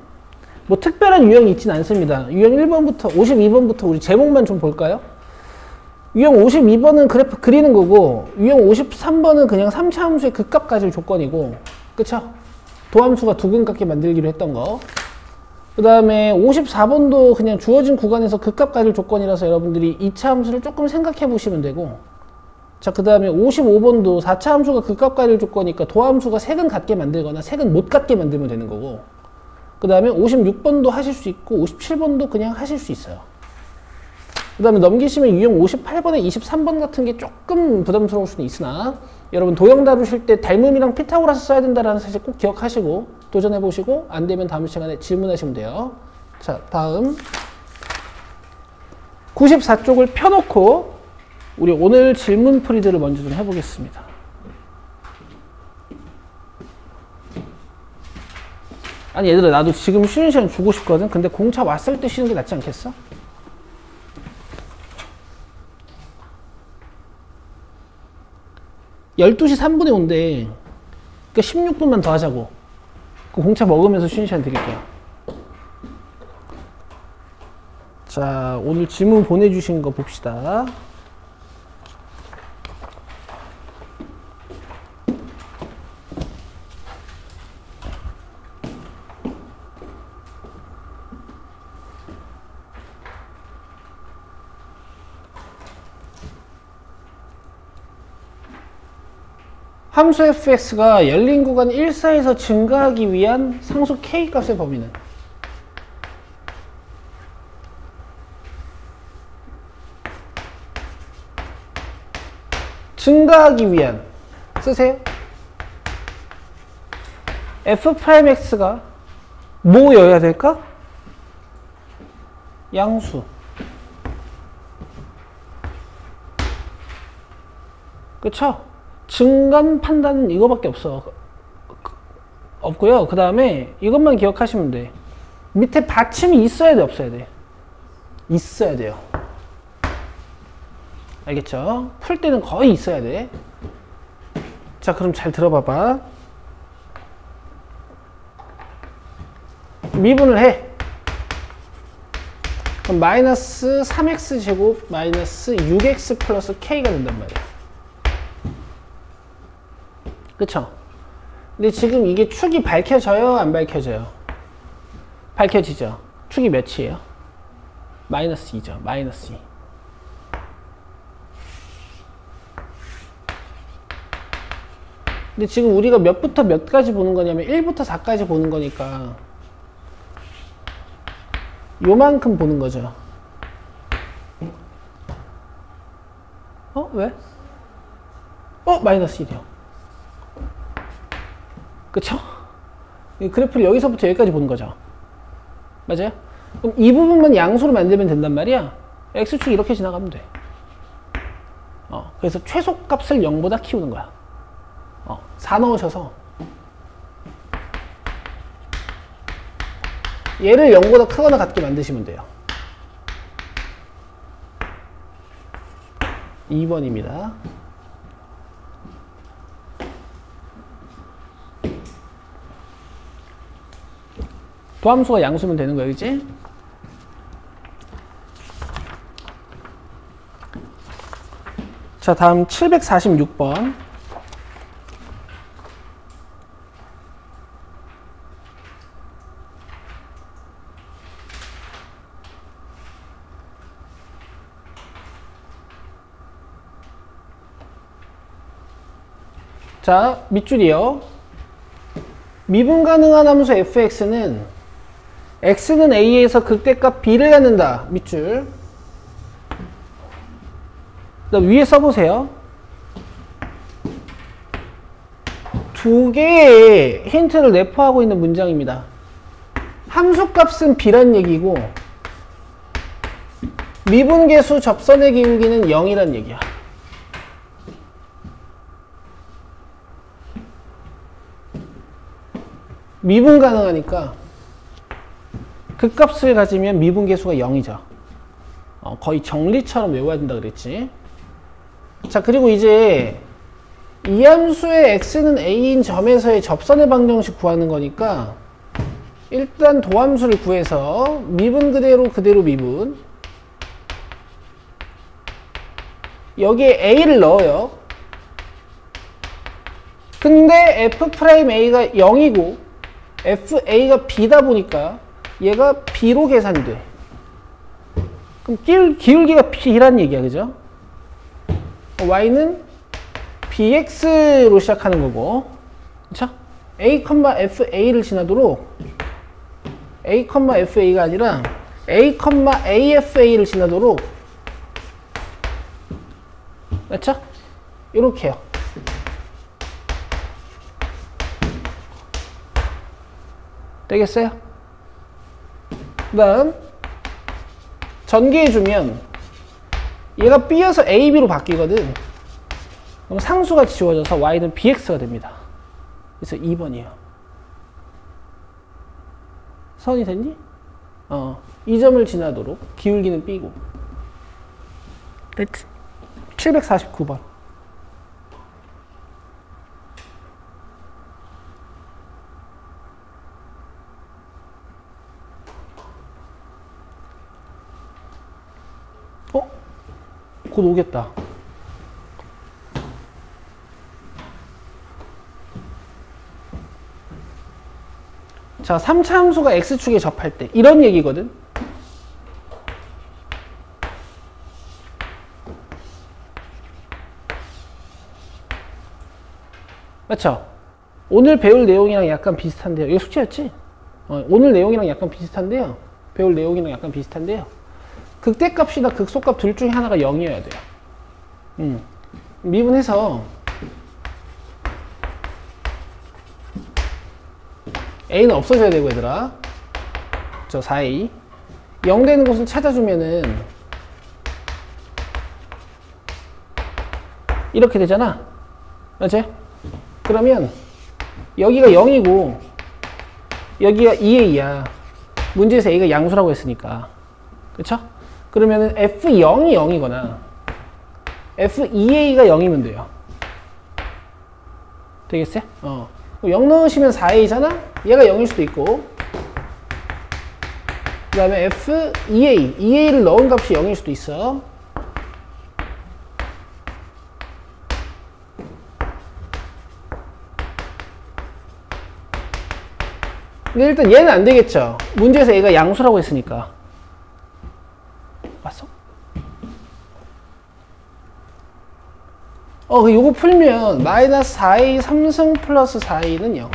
뭐 특별한 유형이 있진 않습니다. 유형 1번부터 52번부터 우리 제목만 좀 볼까요? 유형 52번은 그래프 그리는 거고, 유형 53번은 그냥 3차 함수의 극값 가질 조건이고, 그쵸? 도함수가 두근깝게 만들기로 했던 거. 그 다음에 54번도 그냥 주어진 구간에서 극값 가질 조건이라서 여러분들이 2차 함수를 조금 생각해 보시면 되고, 자, 그 다음에 55번도 4차 함수가 극값 가질 조건이니까 도함수가 색은 같게 만들거나 색은 못 같게 만들면 되는 거고, 그 다음에 56번도 하실 수 있고 57번도 그냥 하실 수 있어요. 그 다음에 넘기시면 유형 58번에 23번 같은 게 조금 부담스러울 수는 있으나, 여러분 도형 다루실 때 닮음이랑 피타고라스 써야 된다는 사실 꼭 기억하시고 도전해보시고, 안 되면 다음 시간에 질문하시면 돼요. 자, 다음 94쪽을 펴놓고 우리 오늘 질문 풀이들을 먼저 좀 해보겠습니다. 아니 얘들아, 나도 지금 쉬는 시간 주고 싶거든. 근데 공차 왔을 때 쉬는 게 낫지 않겠어? (12시 3분에) 온대. 그러니까 16분만 더 하자고. 그 공차 먹으면서 쉬는 시간 드릴게요. 자, 오늘 질문 보내주신 거 봅시다. 함수 fx가 열린 구간 1, 4에서 증가하기 위한 상수 k 값의 범위는? 증가하기 위한 쓰세요. f'x가 뭐여야 될까? 양수. 그쵸? 증감 판단은 이거밖에 없고요. 그 다음에 이것만 기억하시면 돼. 밑에 받침이 있어야 돼, 없어야 돼? 있어야 돼요. 알겠죠? 풀 때는 거의 있어야 돼. 자, 그럼 잘 들어봐봐. 미분을 해. 그럼 마이너스 3x 제곱 마이너스 6x 플러스 k가 된단 말이야. 그쵸? 근데 지금 이게 축이 밝혀져요? 안 밝혀져요? 밝혀지죠? 축이 몇이에요? 마이너스 2죠. 마이너스 2. 근데 지금 우리가 몇부터 몇까지 보는 거냐면 1부터 4까지 보는 거니까 요만큼 보는 거죠. 왜? 마이너스 1이요. 그쵸? 이 그래프를 여기서부터 여기까지 보는 거죠. 맞아요? 그럼 이 부분만 양수로 만들면 된단 말이야. x축이 이렇게 지나가면 돼. 그래서 최소값을 0보다 키우는 거야. 4 넣으셔서 얘를 0보다 크거나 같게 만드시면 돼요. 2번입니다. 도함수가 양수면 되는 거야, 그치? 자, 다음 746번. 자, 밑줄이요. 미분 가능한 함수 fx는 x는 a에서 극대값 b를 갖는다. 밑줄. 위에 써보세요. 두 개의 힌트를 내포하고 있는 문장입니다. 함수값은 b란 얘기고 미분계수 접선의 기울기는 0이란 얘기야. 미분 가능하니까 그 값을 가지면 미분계수가 0이죠. 거의 정리처럼 외워야 된다 그랬지. 자, 그리고 이제 이 함수의 x는 a인 점에서의 접선의 방정식 구하는 거니까 일단 도함수를 구해서 미분 그대로 미분, 여기에 a를 넣어요. 근데 f'a가 0이고 fa가 b다 보니까 얘가 b로 계산이 돼. 그럼 기울기가 b란 얘기야, 그죠? y는 bx로 시작하는 거고, 그쵸? a, fa를 지나도록 a, fa가 아니라 a, afa를 지나도록, 맞죠? 이렇게요. 되겠어요? 그 다음 전개해주면 얘가 b여서 ab로 바뀌거든. 그럼 상수가 지워져서 y는 bx가 됩니다. 그래서 2번이에요. 선이 됐니? 이 점을 지나도록 기울기는 b고. 됐지? 749번. 곧 오겠다. 자, 3차 함수가 x축에 접할 때 이런 얘기거든. 맞죠? 오늘 배울 내용이랑 약간 비슷한데요. 이거 숙제였지? 오늘 내용이랑 약간 비슷한데요. 배울 내용이랑 약간 비슷한데요. 극대값이나 극소값 둘 중에 하나가 0이어야 돼요. 미분해서 a는 없어져야 되고, 얘들아. 저 4a 0 되는 곳을 찾아주면은 이렇게 되잖아. 맞지? 그러면 여기가 0이고 여기가 2a야. 문제에서 a가 양수라고 했으니까. 그쵸? 그러면은 f0이 0이거나 f2a가 0이면 돼요. 되겠어요? 0 넣으시면 4a잖아? 얘가 0일 수도 있고, 그 다음에 f2a, 2a를 넣은 값이 0일 수도 있어. 근데 일단 얘는 안 되겠죠. 문제에서 얘가 양수라고 했으니까. 봤어? 요거 풀면 마이너스 4a 3승 플러스 4a는 0.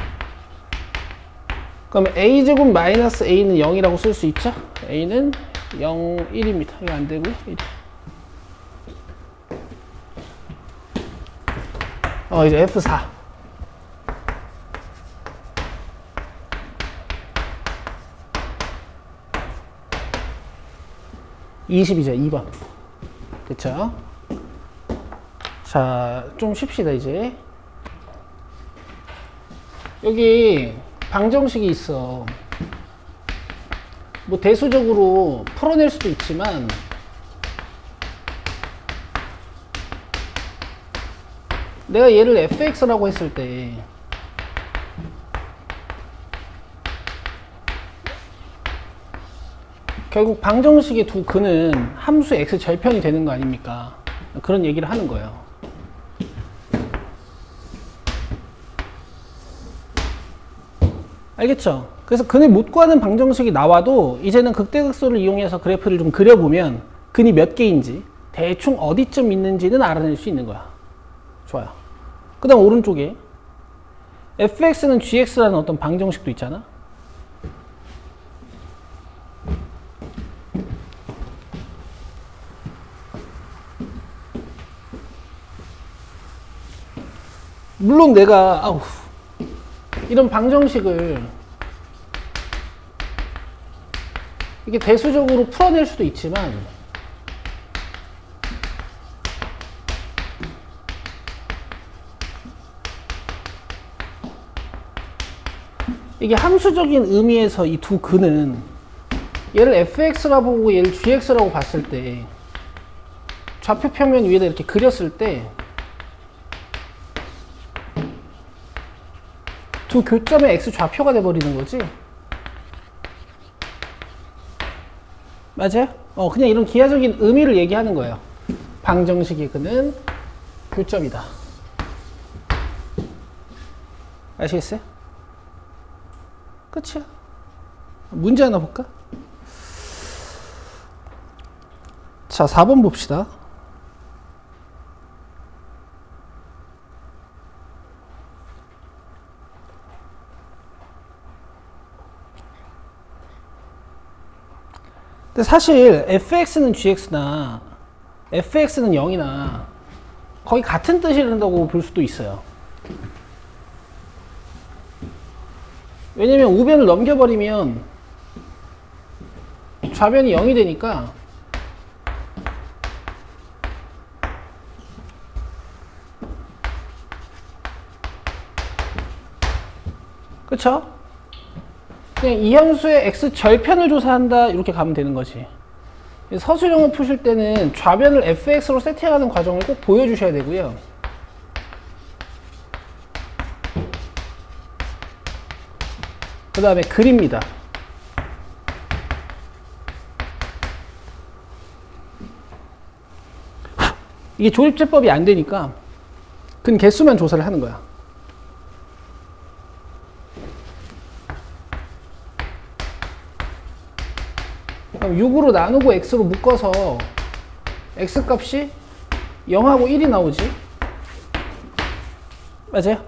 그러면 a제곱 마이너스 a는 0이라고 쓸 수 있죠? a는 0, 1입니다. 이거 안 되고요. 1. 이제 f4. (20이죠) 2번. 그쵸? 자, 좀 쉽시다, 이제. 여기 방정식이 있어. 뭐 대수적으로 풀어낼 수도 있지만, 내가 얘를 fx라고 했을 때 결국 방정식의 두 근은 함수 x 절편이 되는 거 아닙니까? 그런 얘기를 하는 거예요. 알겠죠? 그래서 근을 못 구하는 방정식이 나와도 이제는 극대극소를 이용해서 그래프를 좀 그려보면 근이 몇 개인지 대충 어디쯤 있는지는 알아낼 수 있는 거야. 좋아요. 그 다음 오른쪽에 fx는 gx라는 어떤 방정식도 있잖아. 물론 내가 이런 방정식을 이게 대수적으로 풀어낼 수도 있지만 이게 함수적인 의미에서 이 두 근은 얘를 fx라고 보고 얘를 gx라고 봤을 때 좌표 평면 위에다 이렇게 그렸을 때 두 교점의 x 좌표가 돼버리는 거지. 맞아요? 그냥 이런 기하적인 의미를 얘기하는 거예요. 방정식의 근은 교점이다. 아시겠어요? 끝이야. 문제 하나 볼까? 자, 4번 봅시다. 근데 사실 fx는 gx나 fx는 0이나 거의 같은 뜻이란다고 볼 수도 있어요. 왜냐면 우변을 넘겨버리면 좌변이 0이 되니까 그쵸? 그냥 이 함수의 x 절편을 조사한다 이렇게 가면 되는 거지. 서술형을 푸실 때는 좌변을 fx로 세팅하는 과정을 꼭 보여주셔야 되고요. 그 다음에 글입니다. 이게 조립제법이 안 되니까 근 개수만 조사를 하는 거야. 그럼 6으로 나누고 x로 묶어서 x값이 0하고 1이 나오지. 맞아요?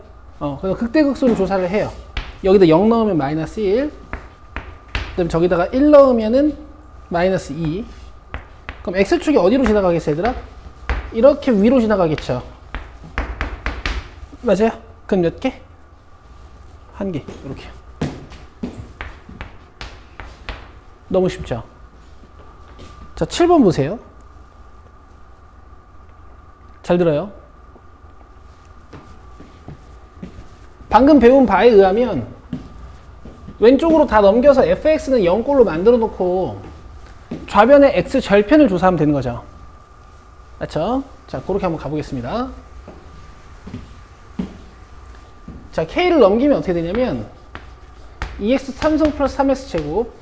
그래서 극대극소를 조사를 해요. 여기다 0 넣으면 마이너스 1, 그다음에 저기다가 1 넣으면은 마이너스 2. 그럼 x축이 어디로 지나가겠어, 얘들아? 이렇게 위로 지나가겠죠. 맞아요? 그럼 몇 개? 한 개. 이렇게. 너무 쉽죠? 자, 7번 보세요. 잘 들어요. 방금 배운 바에 의하면 왼쪽으로 다 넘겨서 fx는 0꼴로 만들어 놓고 좌변의 x 절편을 조사하면 되는 거죠. 맞죠? 자, 그렇게 한번 가보겠습니다. 자, k를 넘기면 어떻게 되냐면 2x 3승 플러스 3x 제곱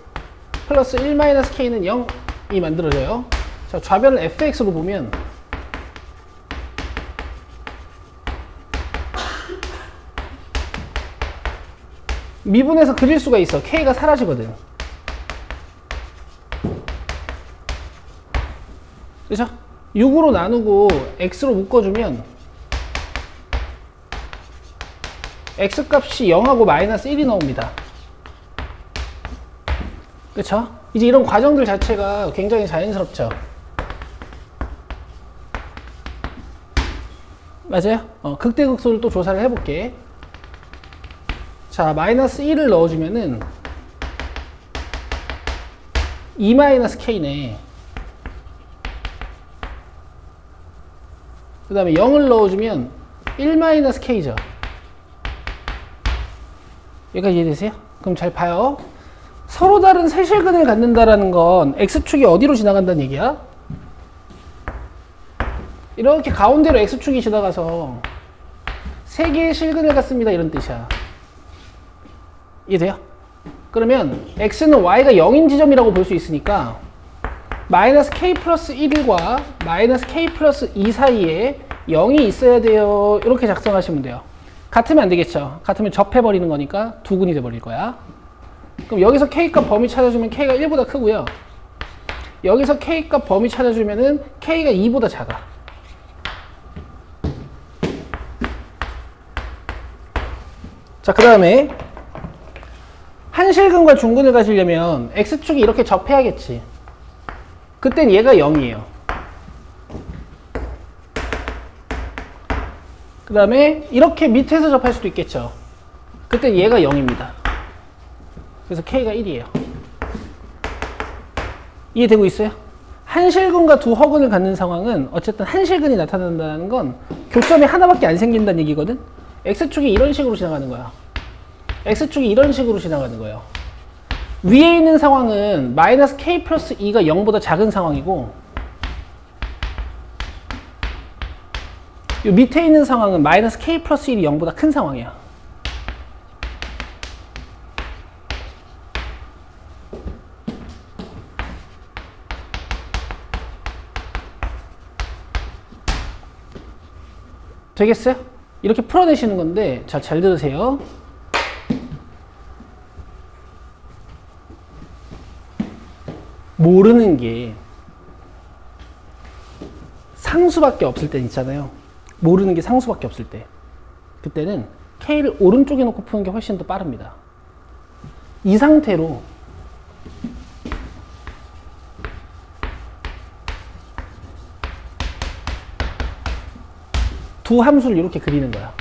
플러스 1-k는 0이 만들어져요. 자, 좌변을 fx로 보면 미분해서 그릴 수가 있어. k가 사라지거든. 그죠? 6으로 나누고 x로 묶어주면 x값이 0하고 마이너스 1이 나옵니다. 그쵸? 이제 이런 과정들 자체가 굉장히 자연스럽죠. 맞아요? 극대극소를 또 조사를 해볼게. 자, 마이너스 1을 넣어주면은 2-k네. 그 다음에 0을 넣어주면 1-k죠. 여기까지 이해되세요? 그럼 잘 봐요. 서로 다른 세 실근을 갖는다라는 건 x축이 어디로 지나간다는 얘기야? 이렇게 가운데로 x축이 지나가서 세 개의 실근을 갖습니다, 이런 뜻이야. 이해돼요? 그러면 x는 y가 0인 지점이라고 볼 수 있으니까 마이너스 k 플러스 1과 마이너스 k 플러스 2 사이에 0이 있어야 돼요. 이렇게 작성하시면 돼요. 같으면 안 되겠죠. 같으면 접해버리는 거니까 두근이 돼버릴 거야. 그럼 여기서 k값 범위 찾아주면 k가 1보다 크고요. 여기서 k값 범위 찾아주면은 k가 2보다 작아. 자, 그 다음에 한실근과 중근을 가지려면 x축이 이렇게 접해야겠지. 그땐 얘가 0이에요. 그 다음에 이렇게 밑에서 접할 수도 있겠죠. 그땐 얘가 0입니다. 그래서 k가 1이에요. 이해되고 있어요? 한실근과 두 허근을 갖는 상황은 어쨌든 한실근이 나타난다는 건 교점이 하나밖에 안 생긴다는 얘기거든. x축이 이런 식으로 지나가는 거야. x축이 이런 식으로 지나가는 거예요. 위에 있는 상황은 마이너스 k 플러스 2가 0보다 작은 상황이고, 이 밑에 있는 상황은 마이너스 k 플러스 1이 0보다 큰 상황이야. 되겠어요? 이렇게 풀어내시는 건데, 자, 잘 들으세요. 모르는 게 상수밖에 없을 때 있잖아요. 모르는 게 상수밖에 없을 때. 그때는 k를 오른쪽에 놓고 푸는 게 훨씬 더 빠릅니다. 이 상태로 두 함수를 이렇게 그리는 거야.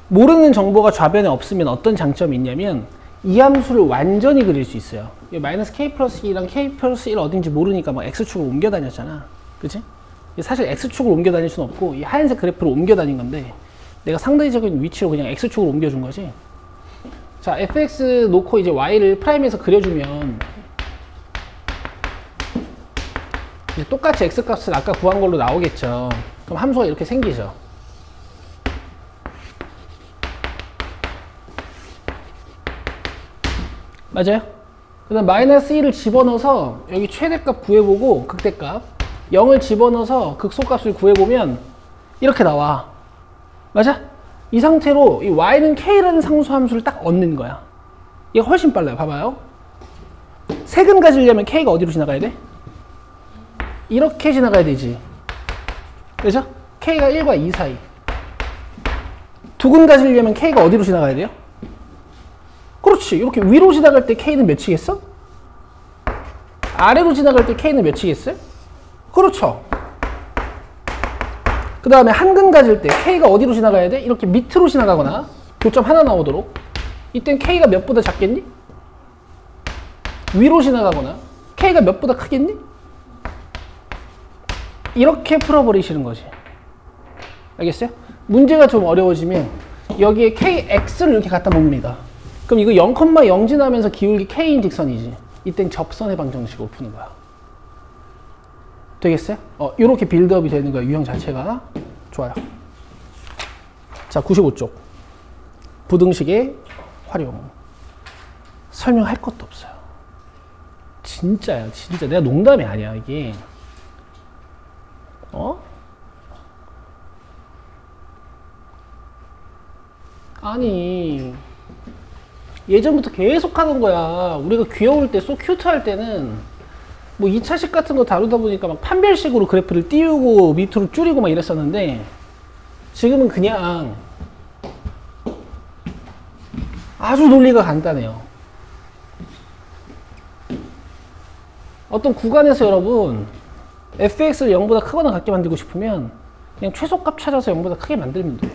모르는 정보가 좌변에 없으면 어떤 장점이 있냐면 이 함수를 완전히 그릴 수 있어요. 마이너스 k 플러스 2랑 k 플러스 1 어딘지 모르니까 막 x축을 옮겨 다녔잖아. 그치? 사실 x축을 옮겨 다닐 수는 없고 이 하얀색 그래프를 옮겨 다닌 건데 내가 상대적인 위치로 그냥 x축을 옮겨 준 거지. 자, fx 놓고 이제 y를 프라임에서 그려주면 이제 똑같이 x값을 아까 구한 걸로 나오겠죠. 그럼 함수가 이렇게 생기죠. 맞아요? 그 다음 마이너스 1을 집어넣어서 여기 최대값 구해보고 극대값 0을 집어넣어서 극소값을 구해보면 이렇게 나와. 맞아? 이 상태로 이 y는 k라는 상수 함수를 딱 얻는 거야. 얘가 훨씬 빨라요. 봐봐요. 색은 가지려면 k가 어디로 지나가야 돼? 이렇게 지나가야 되지. 그죠? k가 1과 2 사이. 두근 가지려면 k가 어디로 지나가야 돼요? 그렇지. 이렇게 위로 지나갈 때 k는 몇이겠어? 아래로 지나갈 때 k는 몇이겠어요? 그렇죠. 그 다음에 한근 가질 때 k가 어디로 지나가야 돼? 이렇게 밑으로 지나가거나 교점 하나 나오도록. 이땐 k가 몇보다 작겠니? 위로 지나가거나 K가 몇보다 크겠니? 이렇게 풀어버리시는 거지. 알겠어요? 문제가 좀 어려워지면 여기에 KX를 이렇게 갖다 놉니다. 그럼 이거 0,0 지나면서 기울기 K인 직선이지. 이땐 접선의 방정식으로 푸는 거야. 되겠어요? 이렇게 빌드업이 되는 거야. 유형 자체가. 좋아요. 자, 95쪽. 부등식의 활용. 설명할 것도 없어요. 진짜야, 진짜. 내가 농담이 아니야, 이게. 아니, 예전부터 계속 하는 거야. 우리가 귀여울 때, 소 큐트 할 때는 뭐 2차식 같은 거 다루다 보니까 막 판별식으로 그래프를 띄우고 밑으로 줄이고 막 이랬었는데, 지금은 그냥 아주 논리가 간단해요. 어떤 구간에서 여러분 fx를 0보다 크거나 같게 만들고 싶으면 그냥 최소값 찾아서 0보다 크게 만들면 돼.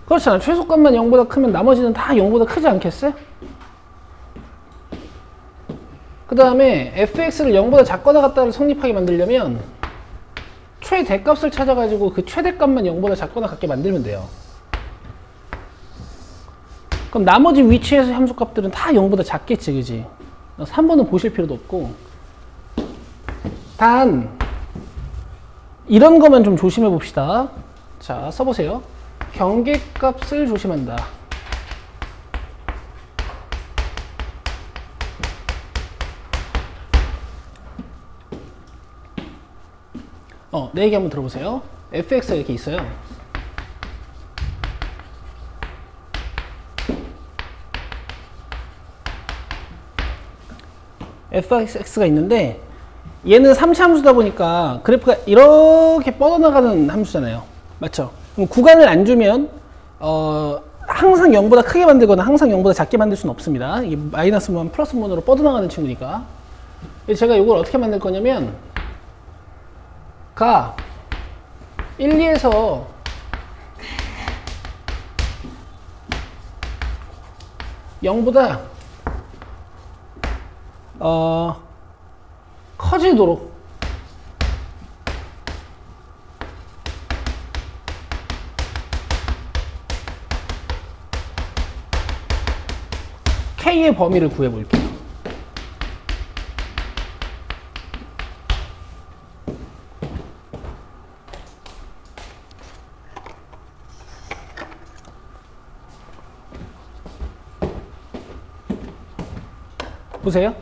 그렇잖아. 최소값만 0보다 크면 나머지는 다 0보다 크지 않겠어요? 그 다음에 fx를 0보다 작거나 같다를 성립하게 만들려면 최대값을 찾아가지고 그 최대값만 0보다 작거나 같게 만들면 돼요. 그럼 나머지 위치에서 함수값들은 다 0보다 작겠지, 그지? 3번은 보실 필요도 없고. 단 이런 거만 좀 조심해 봅시다. 자, 써보세요. 경계값을 조심한다. 내 얘기 한번 들어보세요. fx가 이렇게 있어요. fx가 있는데 얘는 3차 함수다 보니까 그래프가 이렇게 뻗어나가는 함수잖아요. 맞죠? 그럼 구간을 안 주면 항상 0보다 크게 만들거나 항상 0보다 작게 만들 수는 없습니다. 이게 마이너스 문, 플러스 문으로 뻗어나가는 친구니까. 제가 이걸 어떻게 만들 거냐면 가 1, 2에서 (0보다) 커지도록 K의 범위를 구해볼게요. 보세요.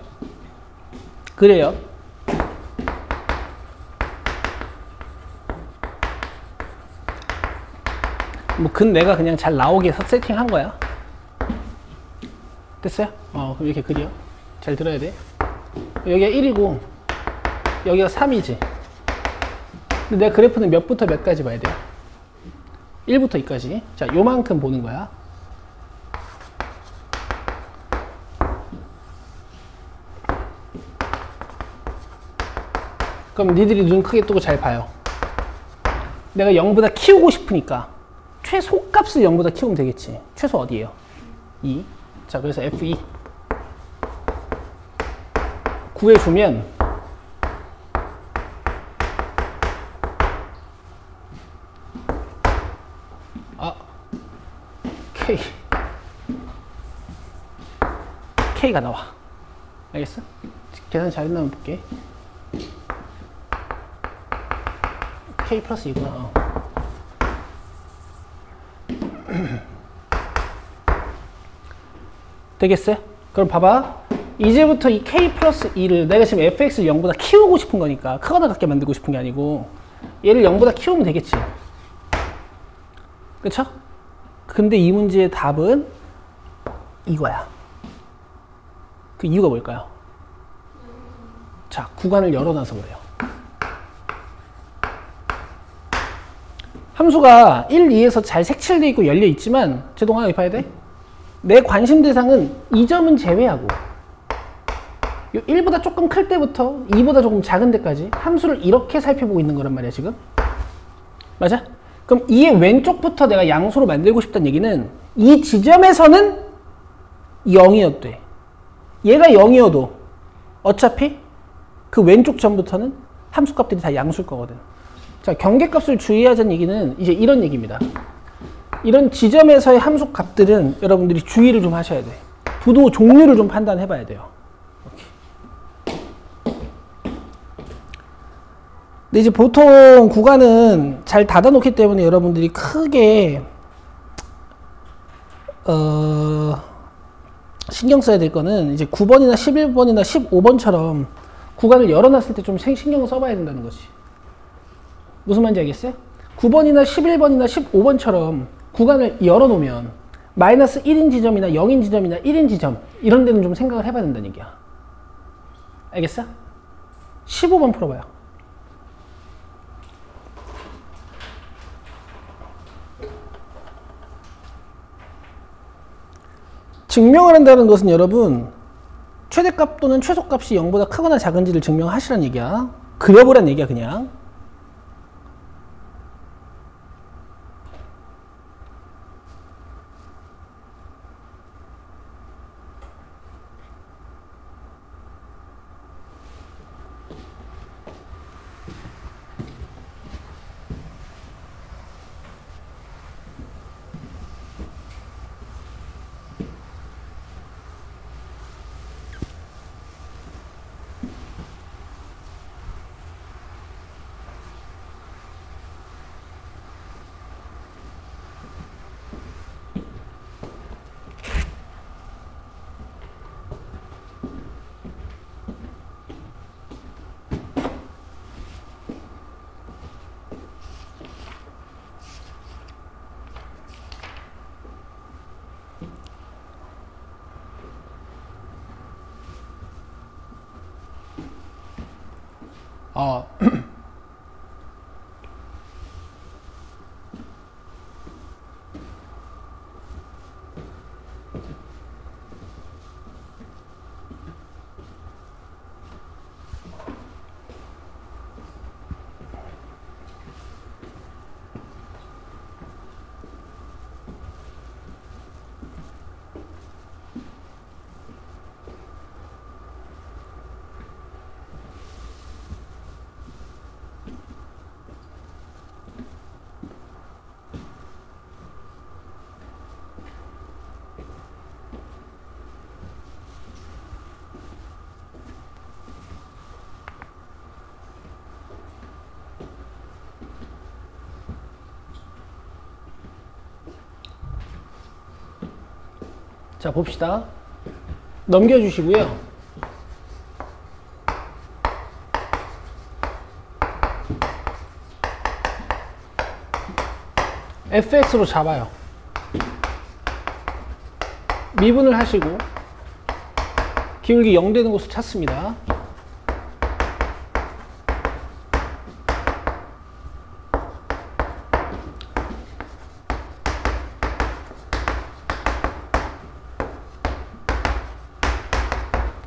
그래요. 내가 그냥 잘 나오게 세팅한 거야. 됐어요? 그럼 이렇게 그려. 잘 들어야 돼. 여기가 1이고 여기가 3이지. 근데 내가 그래프는 몇부터 몇까지 봐야 돼요? 1부터 2까지. 자, 요만큼 보는 거야. 그럼 니들이 눈 크게 뜨고 잘 봐요. 내가 0보다 키우고 싶으니까 최소값을 0보다 키우면 되겠지. 최소 어디예요? 2. 자, 그래서 F2 구해주면 K가 나와. 알겠어? 계산 잘했나 한번 볼게. K 플러스 2구나. 되겠어요? 그럼 봐봐. 이제부터 이 K 플러스 2를 내가 지금 fx를 0보다 키우고 싶은 거니까 크거나 같게 만들고 싶은 게 아니고 얘를 0보다 키우면 되겠지. 그쵸? 근데 이 문제의 답은 이거야. 그 이유가 뭘까요? 자, 구간을 열어놔서 그래요. 함수가 1, 2에서 잘 색칠되어 있고 열려 있지만 제동아 여기 봐야 돼. 내 관심 대상은 이 점은 제외하고 요 1보다 조금 클 때부터 2보다 조금 작은 데까지 함수를 이렇게 살펴보고 있는 거란 말이야 지금. 맞아? 그럼 이의 왼쪽부터 내가 양수로 만들고 싶다는 얘기는 이 지점에서는 0이었대. 얘가 0이어도 어차피 그 왼쪽 점부터는 함수값들이 다 양수일 거거든. 자, 경계값을 주의하자는 얘기는 이제 이런 얘기입니다. 이런 지점에서의 함수값들은 여러분들이 주의를 좀 하셔야 돼. 부도 종류를 좀 판단해 봐야 돼요. 근데 이제 보통 구간은 잘 닫아놓기 때문에 여러분들이 크게 신경 써야 될 거는 이제 9번이나 11번이나 15번처럼 구간을 열어놨을 때 좀 신경을 써봐야 된다는 거지. 무슨 말인지 알겠어요? 9번이나 11번이나 15번처럼 구간을 열어놓으면 마이너스 1인 지점이나 0인 지점이나 1인 지점 이런 데는 좀 생각을 해봐야 된다는 얘기야. 알겠어? 15번 풀어봐요. 증명을 한다는 것은 여러분 최대값 또는 최소값이 0보다 크거나 작은지를 증명하시라는 얘기야. 그려보란 얘기야 그냥. 자, 봅시다. 넘겨주시고요. fx로 잡아요. 미분을 하시고 기울기 0 되는 곳을 찾습니다.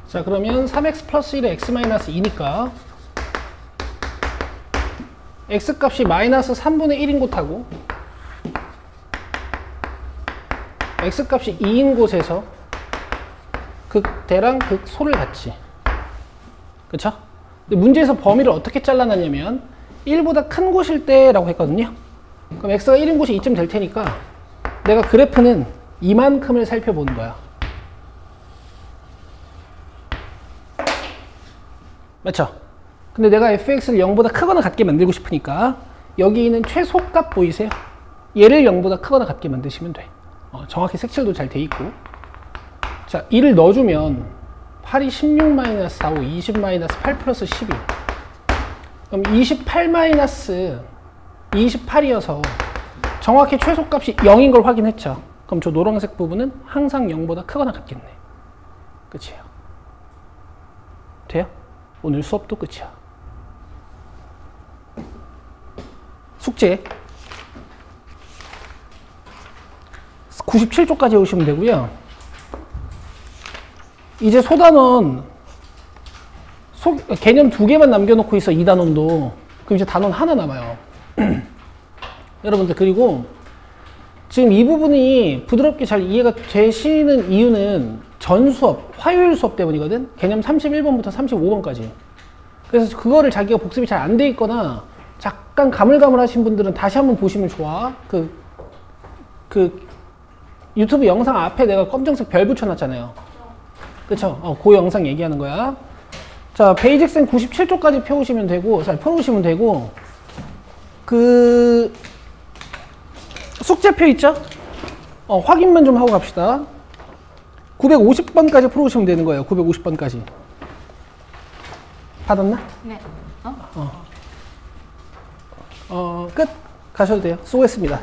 자, 그러면 3x 플러스 1에 x 마이너스 2니까 x값이 마이너스 3분의 1인 곳하고 x값이 2인 곳에서 극대랑 극소를 갖지. 그쵸? 근데 문제에서 범위를 어떻게 잘라놨냐면 1보다 큰 곳일 때라고 했거든요. 그럼 x가 1인 곳이 2점 될 테니까 내가 그래프는 이만큼을 살펴보는 거야. 맞죠? 근데 내가 fx를 0보다 크거나 같게 만들고 싶으니까 여기 있는 최소값 보이세요? 얘를 0보다 크거나 같게 만드시면 돼. 정확히 색칠도 잘 돼 있고. 자, 2를 넣어주면 8이 16 마이너스 4, 5, 20 마이너스 8 플러스 12. 그럼 28 마이너스 28이어서 정확히 최소값이 0인 걸 확인했죠. 그럼 저 노란색 부분은 항상 0보다 크거나 같겠네. 끝이에요. 돼요? 오늘 수업도 끝이야. 숙제 97쪽까지 오시면 되고요. 이제 소단원 개념 2개만 남겨놓고 있어. 2단원도. 그럼 이제 단원 하나 남아요. 여러분들, 그리고 지금 이 부분이 부드럽게 잘 이해가 되시는 이유는 전 수업, 화요일 수업 때문이거든? 개념 31번부터 35번까지. 그래서 그거를 자기가 복습이 잘 안 돼 있거나 잠깐 가물가물하신 분들은 다시 한번 보시면 좋아. 유튜브 영상 앞에 내가 검정색 별 붙여놨잖아요. 그쵸? 그 영상 얘기하는 거야. 자, 베이직생 97쪽까지 펴오시면 되고, 펴오시면 되고, 숙제표 있죠? 확인만 좀 하고 갑시다. 950번까지 풀어오시면 되는 거예요. 950번까지. 받았나? 네. 끝. 가셔도 돼요. 수고했습니다.